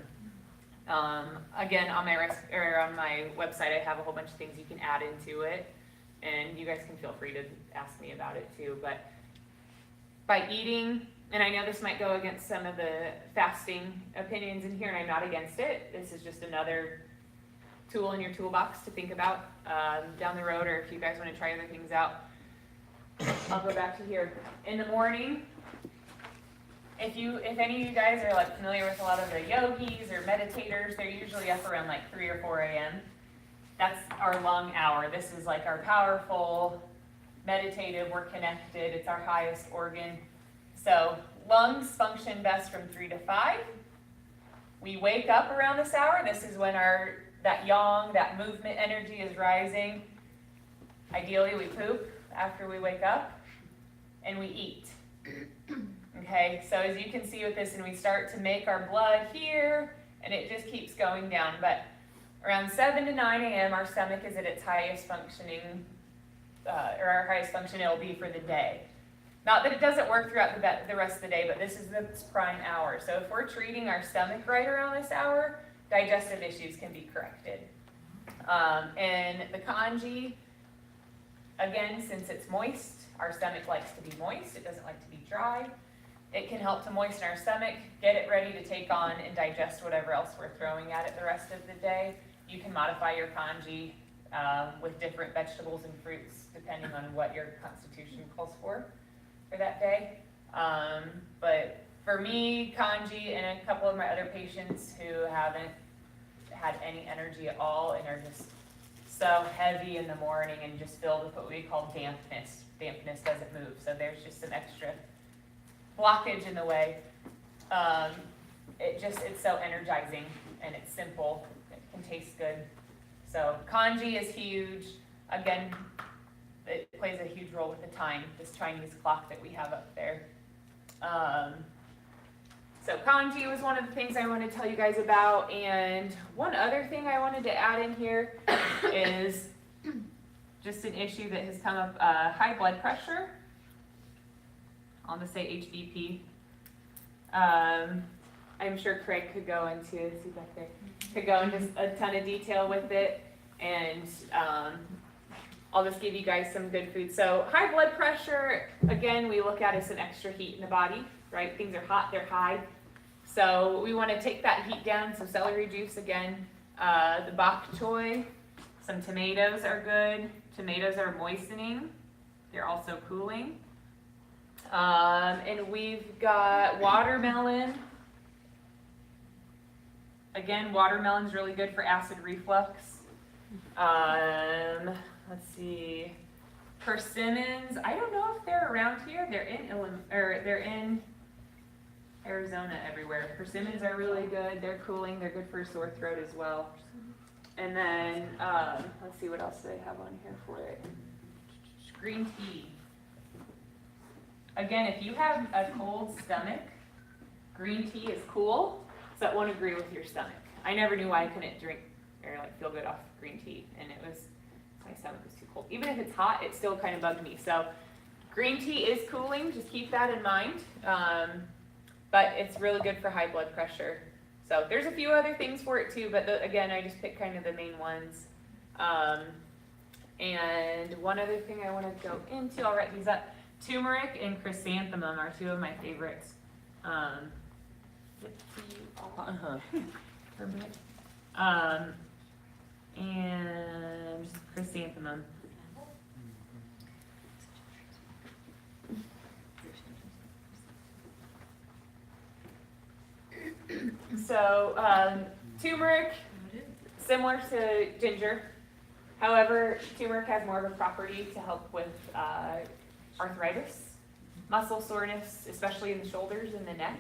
Again, on my website, I have a whole bunch of things you can add into it, and you guys can feel free to ask me about it too. But by eating, and I know this might go against some of the fasting opinions in here, and I'm not against it. This is just another tool in your toolbox to think about down the road, or if you guys want to try other things out. I'll go back to here. In the morning, if any of you guys are like familiar with a lot of the yogis or meditators, they're usually up around like 3 or 4 a.m. That's our lung hour. This is like our powerful, meditative, we're connected, it's our highest organ. So lungs function best from 3 to 5. We wake up around this hour. This is when that yang, that movement energy is rising. Ideally, we poop after we wake up, and we eat. Okay, so as you can see with this, and we start to make our blood here, and it just keeps going down. But around 7 to 9 a.m., our stomach is at its highest functioning, or our highest function it will be for the day. Not that it doesn't work throughout the rest of the day, but this is the prime hour. So if we're treating our stomach right around this hour, digestive issues can be corrected. And the congee, again, since it's moist, our stomach likes to be moist. It doesn't like to be dry. It can help to moisten our stomach, get it ready to take on and digest whatever else we're throwing at it the rest of the day. You can modify your congee with different vegetables and fruits depending on what your constitution calls for that day. But for me, congee, and a couple of my other patients who haven't had any energy at all and are just so heavy in the morning and just filled with what we call dampness. Dampness doesn't move, so there's just some extra blockage in the way. It's so energizing and it's simple. It can taste good. So congee is huge. Again, it plays a huge role with the time, this Chinese clock that we have up there. So congee was one of the things I wanted to tell you guys about, and one other thing I wanted to add in here is just an issue that has come up, high blood pressure. I'll just say HBP. I'm sure Craig could go into, see back there, could go into a ton of detail with it, and I'll just give you guys some good food. So high blood pressure, again, we look at as some extra heat in the body, right? Things are hot, they're high. So we want to take that heat down. So celery juice again, the bok choy, some tomatoes are good. Tomatoes are moistening. They're also cooling. And we've got watermelon. Again, watermelon's really good for acid reflux. Let's see. Persimmons, I don't know if they're around here. They're in Arizona everywhere. Persimmons are really good. They're cooling. They're good for a sore throat as well. And then, let's see, what else do they have on here for it? Green tea. Again, if you have a cold stomach, green tea is cool, so it won't agree with your stomach. I never knew why I couldn't drink or like feel good off green tea, and it was, my stomach was too cold. Even if it's hot, it still kind of bugged me. So green tea is cooling, just keep that in mind. But it's really good for high blood pressure. So there's a few other things for it too, but again, I just picked kind of the main ones. And one other thing I want to go into, I'll write these up. Turmeric and chrysanthemum are two of my favorites. And chrysanthemum. So turmeric, similar to ginger. However, turmeric has more of a property to help with arthritis, muscle soreness, especially in the shoulders and the neck.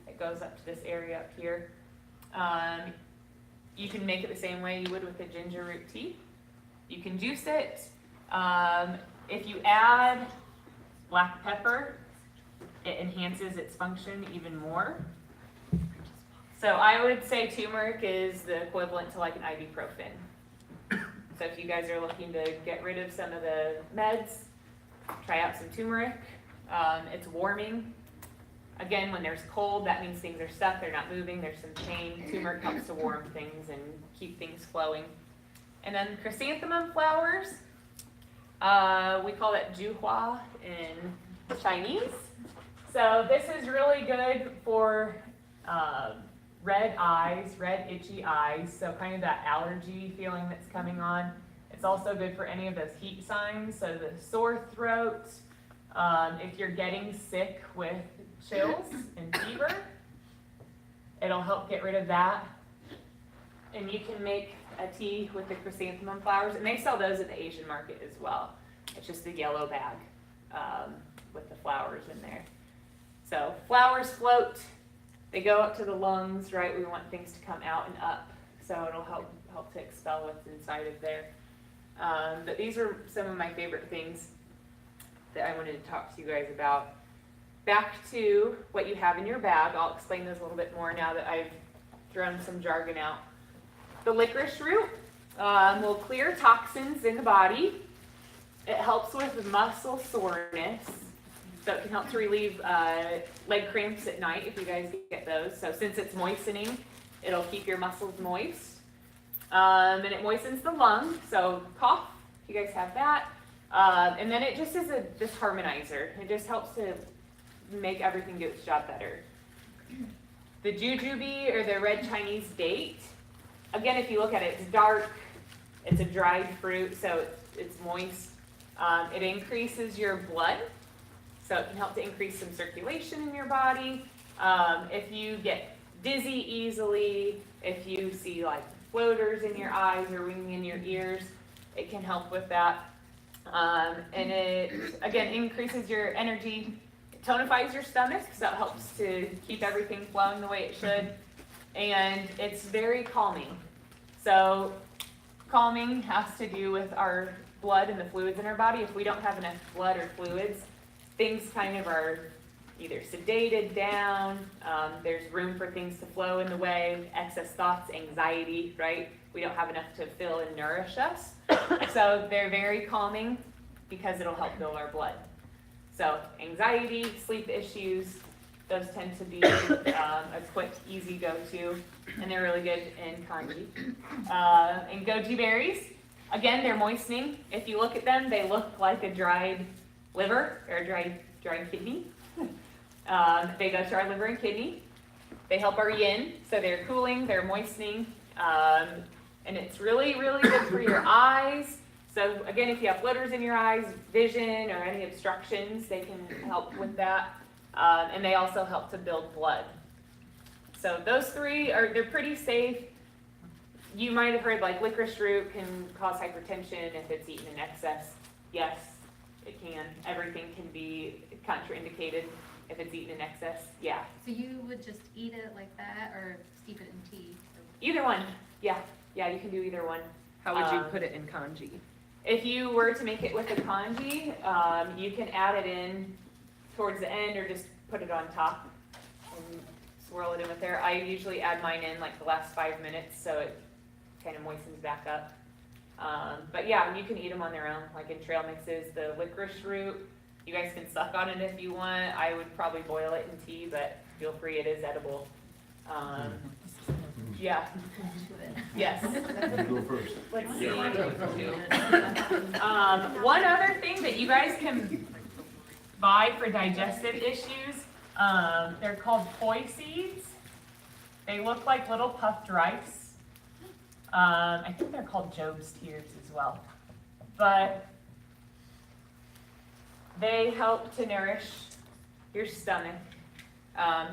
It goes up to this area up here. You can make it the same way you would with the ginger root tea. You can juice it. If you add black pepper, it enhances its function even more. So I would say turmeric is the equivalent to like an ibuprofen. So if you guys are looking to get rid of some of the meds, try out some turmeric. It's warming. Again, when there's cold, that means things are stuck, they're not moving, there's some pain. Turmeric helps to warm things and keep things flowing. And then chrysanthemum flowers, we call it juhua in Chinese. So this is really good for red eyes, red itchy eyes, so kind of that allergy feeling that's coming on. It's also good for any of those heat signs, so the sore throat, if you're getting sick with chills and fever, it'll help get rid of that. And you can make a tea with the chrysanthemum flowers, and they sell those at the Asian market as well. It's just a yellow bag with the flowers in there. So flowers float. They go up to the lungs, right? We want things to come out and up, so it'll help to expel what's inside of there. But these are some of my favorite things that I wanted to talk to you guys about. Back to what you have in your bag. I'll explain those a little bit more now that I've thrown some jargon out. The licorice root will clear toxins in the body. It helps with muscle soreness. So it can help to relieve leg cramps at night if you guys get those. So since it's moistening, it'll keep your muscles moist. And it moistens the lung, so cough, if you guys have that. And then it just is this harmonizer. It just helps to make everything do its job better. The jujube, or the red Chinese date, again, if you look at it, it's dark, it's a dried fruit, so it's moist. It increases your blood. So it can help to increase some circulation in your body. If you get dizzy easily, if you see like floaters in your eyes or ringing in your ears, it can help with that. And it, again, increases your energy, tonifies your stomach, so that helps to keep everything flowing the way it should. And it's very calming. So calming has to do with our blood and the fluids in our body. If we don't have enough blood or fluids, things kind of are either sedated down, there's room for things to flow in the way, excess thoughts, anxiety, right? We don't have enough to fill and nourish us. So they're very calming because it'll help build our blood. So anxiety, sleep issues, those tend to be a quick, easy go-to, and they're really good in congee. And goji berries, again, they're moistening. If you look at them, they look like a dried liver or a dried kidney. They go to our liver and kidney. They help our yin, so they're cooling, they're moistening, and it's really, really good for your eyes. So again, if you have flitters in your eyes, vision, or any obstructions, they can help with that. And they also help to build blood. So those three they're pretty safe. You might have heard like licorice root can cause hypertension if it's eaten in excess. Yes, it can. Everything can be contraindicated if it's eaten in excess. Yeah. So you would just eat it like that or steep it in tea? Either one. Yeah. Yeah, you can do either one. How would you put it in congee? If you were to make it with a congee, you can add it in towards the end or just put it on top and swirl it in with there. I usually add mine in like the last 5 minutes so it kind of moistens back up. But yeah, you can eat them on their own, like in trail mixes. The licorice root, you guys can suck on it if you want. I would probably boil it in tea, but feel free, it is edible. Yeah. Yes. You go first. Let's see. One other thing that you guys can buy for digestive issues, they're called poi seeds. They look like little puffed rice. I think they're called Job's tears as well. But they help to nourish your stomach.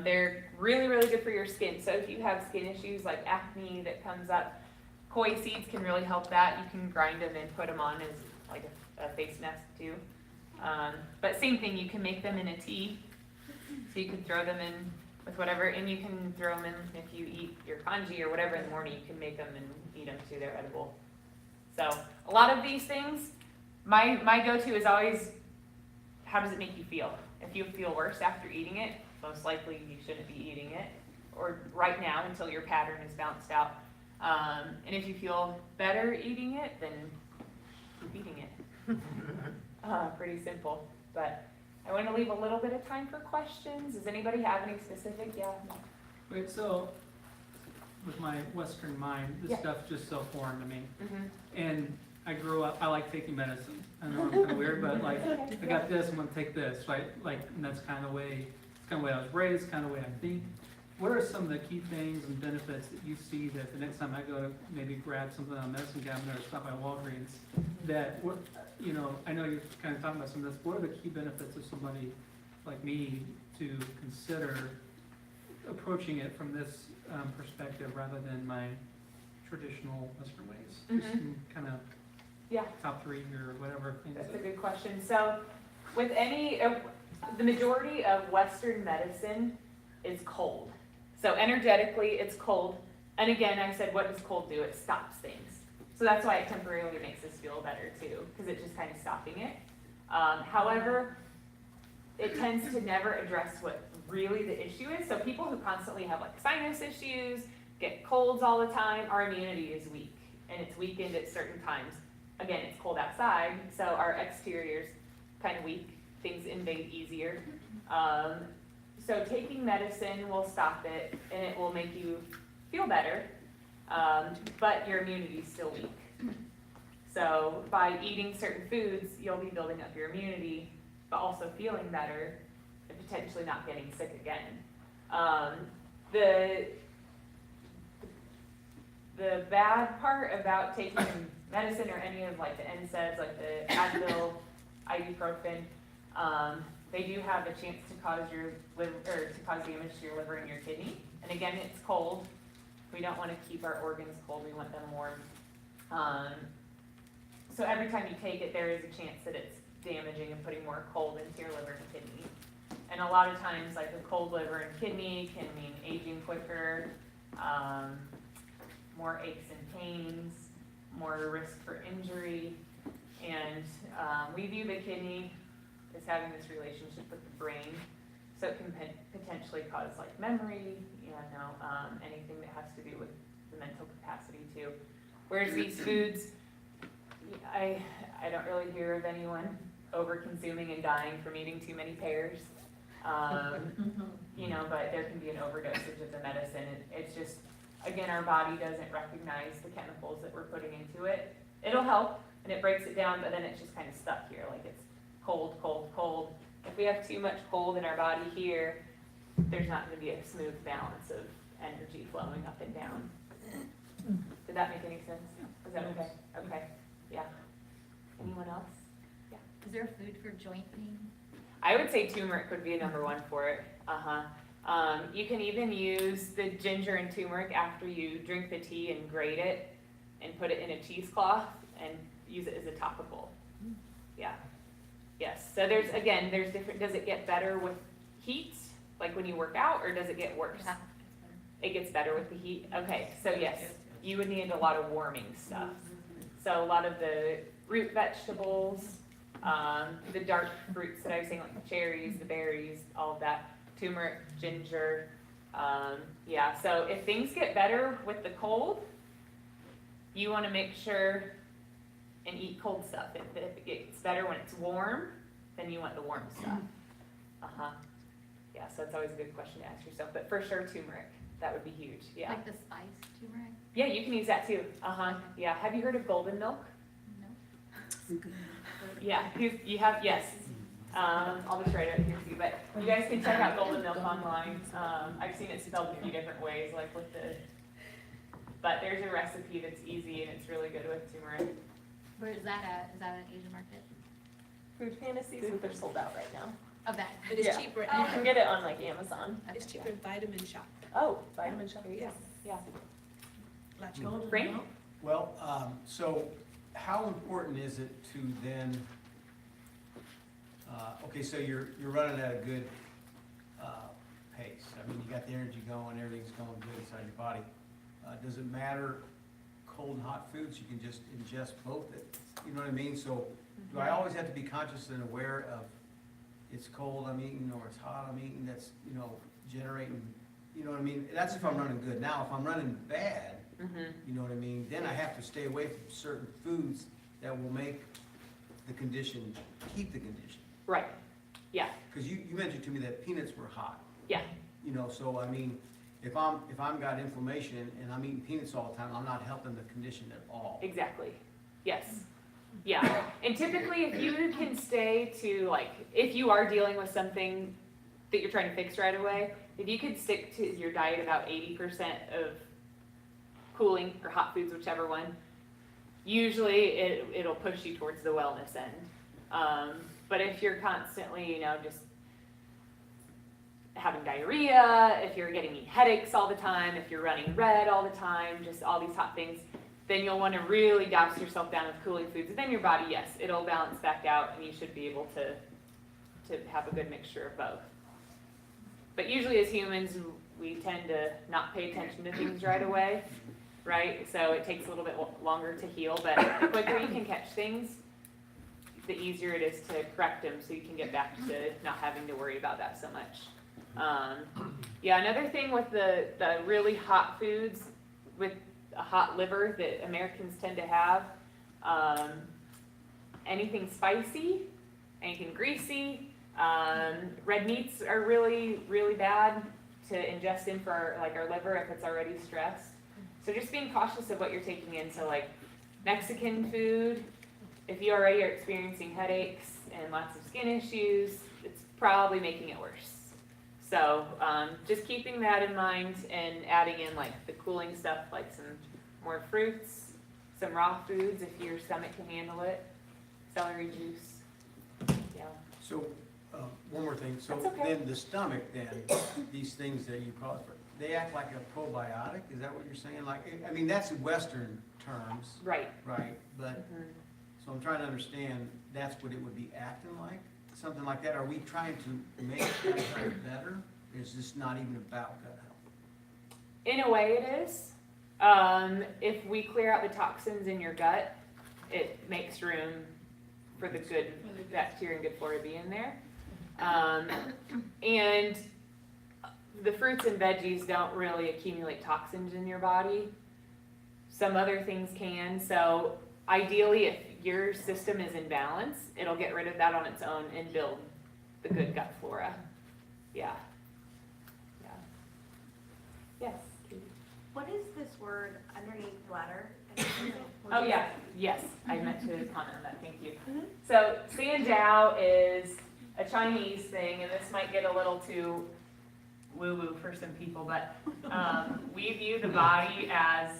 They're really, really good for your skin. So if you have skin issues like acne that comes up, koi seeds can really help that. You can grind them and put them on as like a face mask too. But same thing, you can make them in a tea. So you can throw them in with whatever, and you can throw them in if you eat your congee or whatever in the morning, you can make them and eat them too, they're edible. So a lot of these things, my go-to is always, how does it make you feel? If you feel worse after eating it, most likely you shouldn't be eating it, or right now until your pattern is bounced out. And if you feel better eating it, then keep eating it. Pretty simple, but I want to leave a little bit of time for questions. Does anybody have any specific? Yeah. Wait, so with my Western mind, this Yeah. stuff's just so foreign to me. Mm-hmm. And I grew up, I like taking medicine. I know I'm kind of weird, but like, I got this, I'm gonna take this, right? Like, and that's kind of the way, it's kind of the way I was raised, kind of the way I think. What are some of the key things and benefits that you see that the next time I go to maybe grab something on a medicine cabinet or stop by Walgreens, that, what, you know, I know you're kind of talking about some of this, what are the key benefits of somebody like me to consider approaching it from this perspective rather than my traditional Western ways? Just kind of Yeah. top three or whatever things. That's a good question. So with any, the majority of Western medicine is cold. So energetically, it's cold. And again, I said, what does cold do? It stops things. So that's why it temporarily makes us feel better too, because it's just kind of stopping it. However, it tends to never address what really the issue is. So people who constantly have like sinus issues, get colds all the time, our immunity is weak, and it's weakened at certain times. Again, it's cold outside, so our exterior's kind of weak, things invade easier. So taking medicine will stop it, and it will make you feel better, but your immunity's still weak. So by eating certain foods, you'll be building up your immunity, but also feeling better, and potentially not getting sick again. The bad part about taking medicine or any of like the NSAIDs, like the Advil, ibuprofen, they do have a chance to cause your liver, or to cause damage to your liver and your kidney. And again, it's cold. We don't want to keep our organs cold. We want them warm. so every time you take it, there is a chance that it's damaging and putting more cold into your liver and kidney. And a lot of times, like a cold liver and kidney can mean aging quicker, more aches and pains, more risk for injury. And we view the kidney as having this relationship with the brain. So it can potentially cause like memory, anything that has to do with the mental capacity too. Whereas these foods, I don't really hear of anyone over consuming and dying from eating too many pears. But there can be an overdosage of the medicine. It's just, again, our body doesn't recognize the chemicals that we're putting into it. It'll help and it breaks it down, but then it's just kind of stuck here, like it's cold, cold, cold. If we have too much cold in our body here, there's not going to be a smooth balance of energy flowing up and down. Did that make any sense? Is that okay? Okay, yeah. Anyone else? Is there a food for joint pain? I would say turmeric would be number one for it. You can even use the ginger and turmeric after you drink the tea and grate it and put it in a cheesecloth and use it as a topical. Yeah. Yes. So there's different, does it get better with heat, like when you work out, or does it get worse? Yeah. It gets better with the heat? Okay, so yes, you would need a lot of warming stuff. So a lot of the root vegetables, the dark fruits that I was saying, like the cherries, the berries, all of that, turmeric, ginger. So if things get better with the cold, you want to make sure and eat cold stuff. If it gets better when it's warm, then you want the warm stuff. Yeah, so it's always a good question to ask yourself. But for sure, turmeric, that would be huge. Yeah. Like the spice turmeric? Yeah, you can use that too. Yeah. Have you heard of golden milk? No. Yeah, you have, yes. I'll just write it here too, but you guys can check out golden milk online. I've seen it spelled a few different ways, like with but there's a recipe that's easy and it's really good with turmeric. Where is that at? Is that an Asian market? Food Fantasies, but they're sold out right now. Oh, that. It is Yeah. cheaper. You can get it on like Amazon. It's Okay. cheaper in Vitamin Shop. Oh, Vitamin Shop. Yes. Yeah. Like Frank? Well, so how important is it to then, okay, so you're running at a good pace. I mean, you got the energy going, everything's going good inside your body. Does it matter cold and hot foods? You can just ingest both, you know what I mean? So do I always have to be conscious and aware of it's cold I'm eating or it's hot I'm eating that's, generating, you know what I mean? That's if I'm running good. Now, if I'm running bad, you know what I mean, then I have to stay away from certain foods that will make the condition, keep the condition. Right. Yeah. Because you mentioned to me that peanuts were hot. Yeah. So I mean, if I'm got inflammation and I'm eating peanuts all the time, I'm not helping the condition at all. Exactly. Yes. Yeah. And typically, if you can stay to, like, if you are dealing with something that you're trying to fix right away, if you could stick to your diet about 80% of cooling or hot foods, whichever one, usually it'll push you towards the wellness end. But if you're constantly, just having diarrhea, if you're getting headaches all the time, if you're running red all the time, just all these hot things, then you'll want to really douse yourself down with cooling foods. And then your body, yes, it'll balance back out and you should be able to have a good mixture of both. But usually as humans, we tend to not pay attention to things right away, right? So it takes a little bit longer to heal, but the quicker you can catch things, the easier it is to correct them so you can get back to not having to worry about that so much. Another thing with the really hot foods, with a hot liver that Americans tend to have, anything spicy, anything greasy, red meats are really, really bad to ingest in for our liver if it's already stressed. So just being cautious of what you're taking in. So like Mexican food, if you already are experiencing headaches and lots of skin issues, it's probably making it worse. So just keeping that in mind and adding in like the cooling stuff, like some more fruits, some raw foods if your stomach can handle it, celery juice. Yeah. So, one more thing, so That's okay. then the stomach then, these things that you call it, they act like a probiotic, is that what you're saying? Like, I mean, that's in Western terms, Right. right? But, So I'm trying to understand, that's what it would be acting like, something like that? Are we trying to make gut health better? Is this not even about gut health? In a way it is. If we clear out the toxins in your gut, it makes room for the good bacteria and good flora to be in there. And the fruits and veggies don't really accumulate toxins in your body. Some other things can. So ideally, if your system is in balance, it'll get rid of that on its own and build the good gut flora. Yeah. Yeah. Yes. Katie? What is this word underneath bladder? Oh yeah, yes, I meant to comment on that, thank you. So Sanjiao is a Chinese thing, and this might get a little too woo-woo for some people, but we view the body as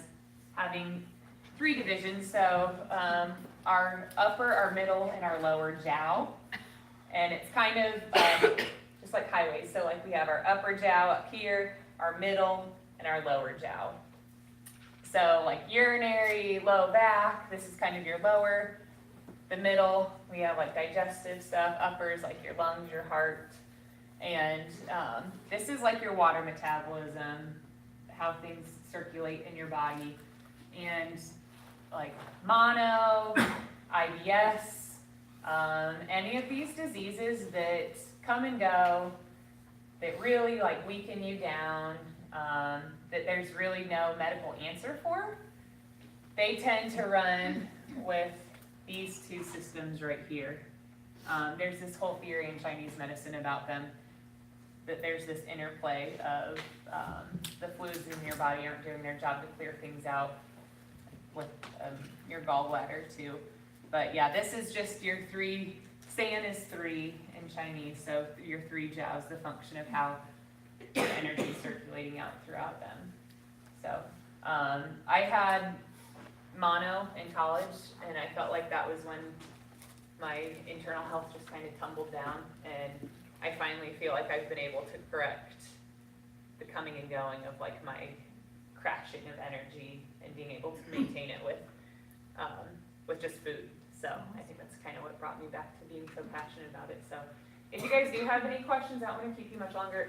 having 3 divisions. So our upper, our middle, and our lower jiao. And it's kind of just like highways. So like we have our upper jiao up here, our middle, and our lower jiao. So like urinary, low back, this is kind of your lower. The middle, we have like digestive stuff. Uppers, like your lungs, your heart. And this is like your water metabolism, how things circulate in your body. And like mono, IBS, any of these diseases that come and go, that really like weaken you down, that there's really no medical answer for, they tend to run with these 2 systems right here. There's this whole theory in Chinese medicine about them, that there's this interplay of the fluids in your body aren't doing their job to clear things out with your gallbladder too. But yeah, this is just your 3, San is 3 in Chinese, so your 3 jiaos, the function of how the energy is circulating out throughout them. So I had mono in college, and I felt like that was when my internal health just kind of tumbled down, and I finally feel like I've been able to correct the coming and going of like my crashing of energy and being able to maintain it with just food. So I think that's kind of what brought me back to being so passionate about it. So if you guys do have any questions, I don't want to keep you much longer.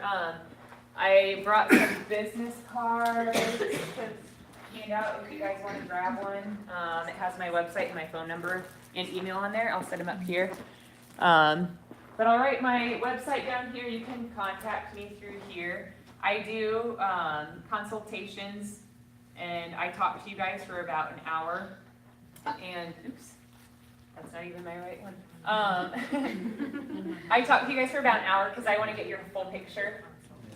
I brought some business cards to hand out if you guys want to grab one. It has my website and my phone number and email on there. I'll set them up here. But I'll write my website down here. You can contact me through here. I do consultations, and I talk to you guys for about an hour. And oops, that's not even my right one. I talk to you guys for about an hour because I want to get your full picture,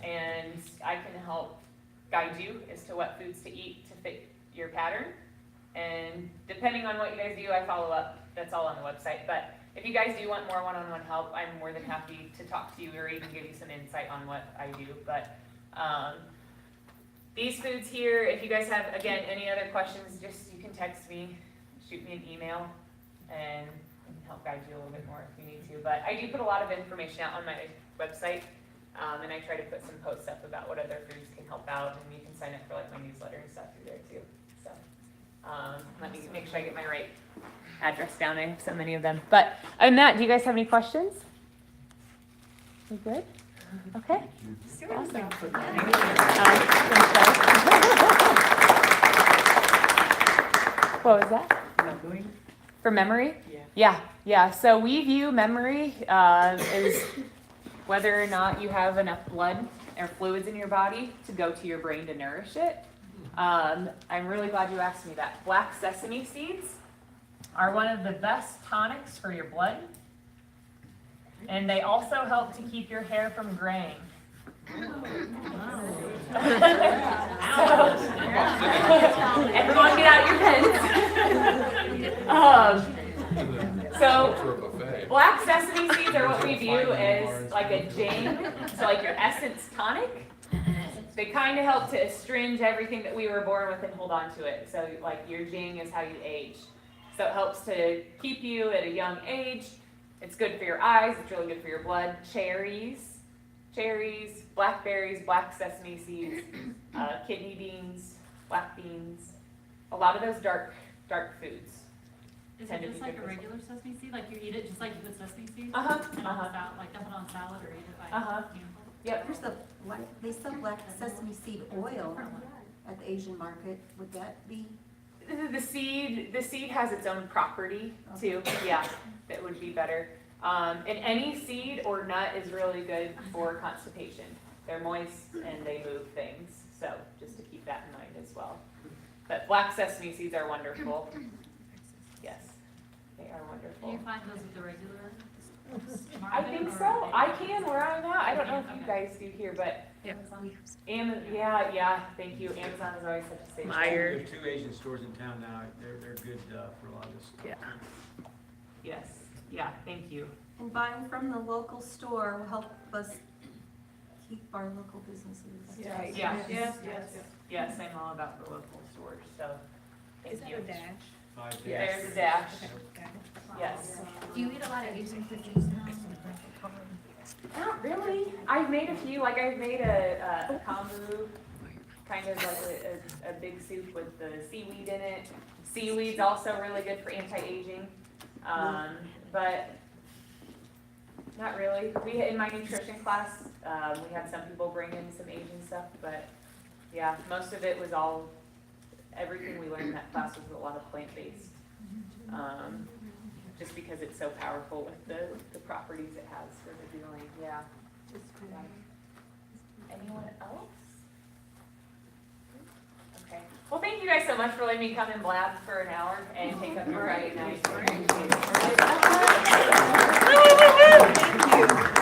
and I can help guide you as to what foods to eat to fit your pattern. And depending on what you guys do, I follow up. That's all on the website. But if you guys do want more one-on-one help, I'm more than happy to talk to you or even give you some insight on what I do. But these foods here, if you guys have, again, any other questions, just you can text me, shoot me an email, and help guide you a little bit more if you need to. But I do put a lot of information out on my website, and I try to put some posts up about what other foods can help out, and you can sign up for like my newsletter and stuff through there too. So let me make sure I get my right address down. I have so many of them. But other than that, do you guys have any questions? We good? Okay. Awesome. What was that? For memory? Yeah. So we view memory as whether or not you have enough blood or fluids in your body to go to your brain to nourish it. I'm really glad you asked me that. Black sesame seeds are one of the best tonics for your blood, and they also help to keep your hair from graying. Everyone get out your pens. So black sesame seeds are what we view as like a jing, so like your essence tonic. They kind of help to astringe everything that we were born with and hold on to it. So like your jing is how you age. So it helps to keep you at a young age. It's good for your eyes. It's really good for your blood. Cherries, blackberries, black sesame seeds, kidney beans, black beans. A lot of those dark foods. Is tend it to just be like good a for regular sesame seed? Like you eat it just like you would sesame seeds? Uh-huh, And on uh-huh. salad, like dump it on salad or eat it by Uh-huh. handful? Yep. There's the, they sell black sesame seed oil at the Asian market, would that be? The seed has its own property too, yeah, that would be better. And any seed or nut is really good for constipation. They're moist and they move things, so just to keep that in mind as well. But black sesame seeds are wonderful. Yes, they are Do you wonderful. find those at the regular I market, think or so, are they- I can where I'm at, I don't know if you guys do here, but yeah, thank you, Amazon is always such a safe. Meyer. There's 2 Asian stores in town now, they're good, for a lot of this stuff. Yeah. Yes, yeah, thank you. And buying from the local store will help us keep our local businesses. Yeah. Yes, yes, I'm all about the local stores, so, Is thank that a you. dash? 5 Yes. There's a dash, Okay. yes. Do you eat a lot of Asian foods now? Not really. I've made a few, like I've made a kombu, kind of like a big soup with the seaweed in it. Seaweed's also really good for anti-aging, but not really. In my nutrition class, we had some people bring in some Asian stuff, but yeah, most of it was everything we learned in that class was a lot of plant-based. Just because it's so powerful with the properties it has for the healing, yeah. Anyone else? Okay, well, thank you guys so much for letting me come and blab for an hour and take up your Friday night. Thank you.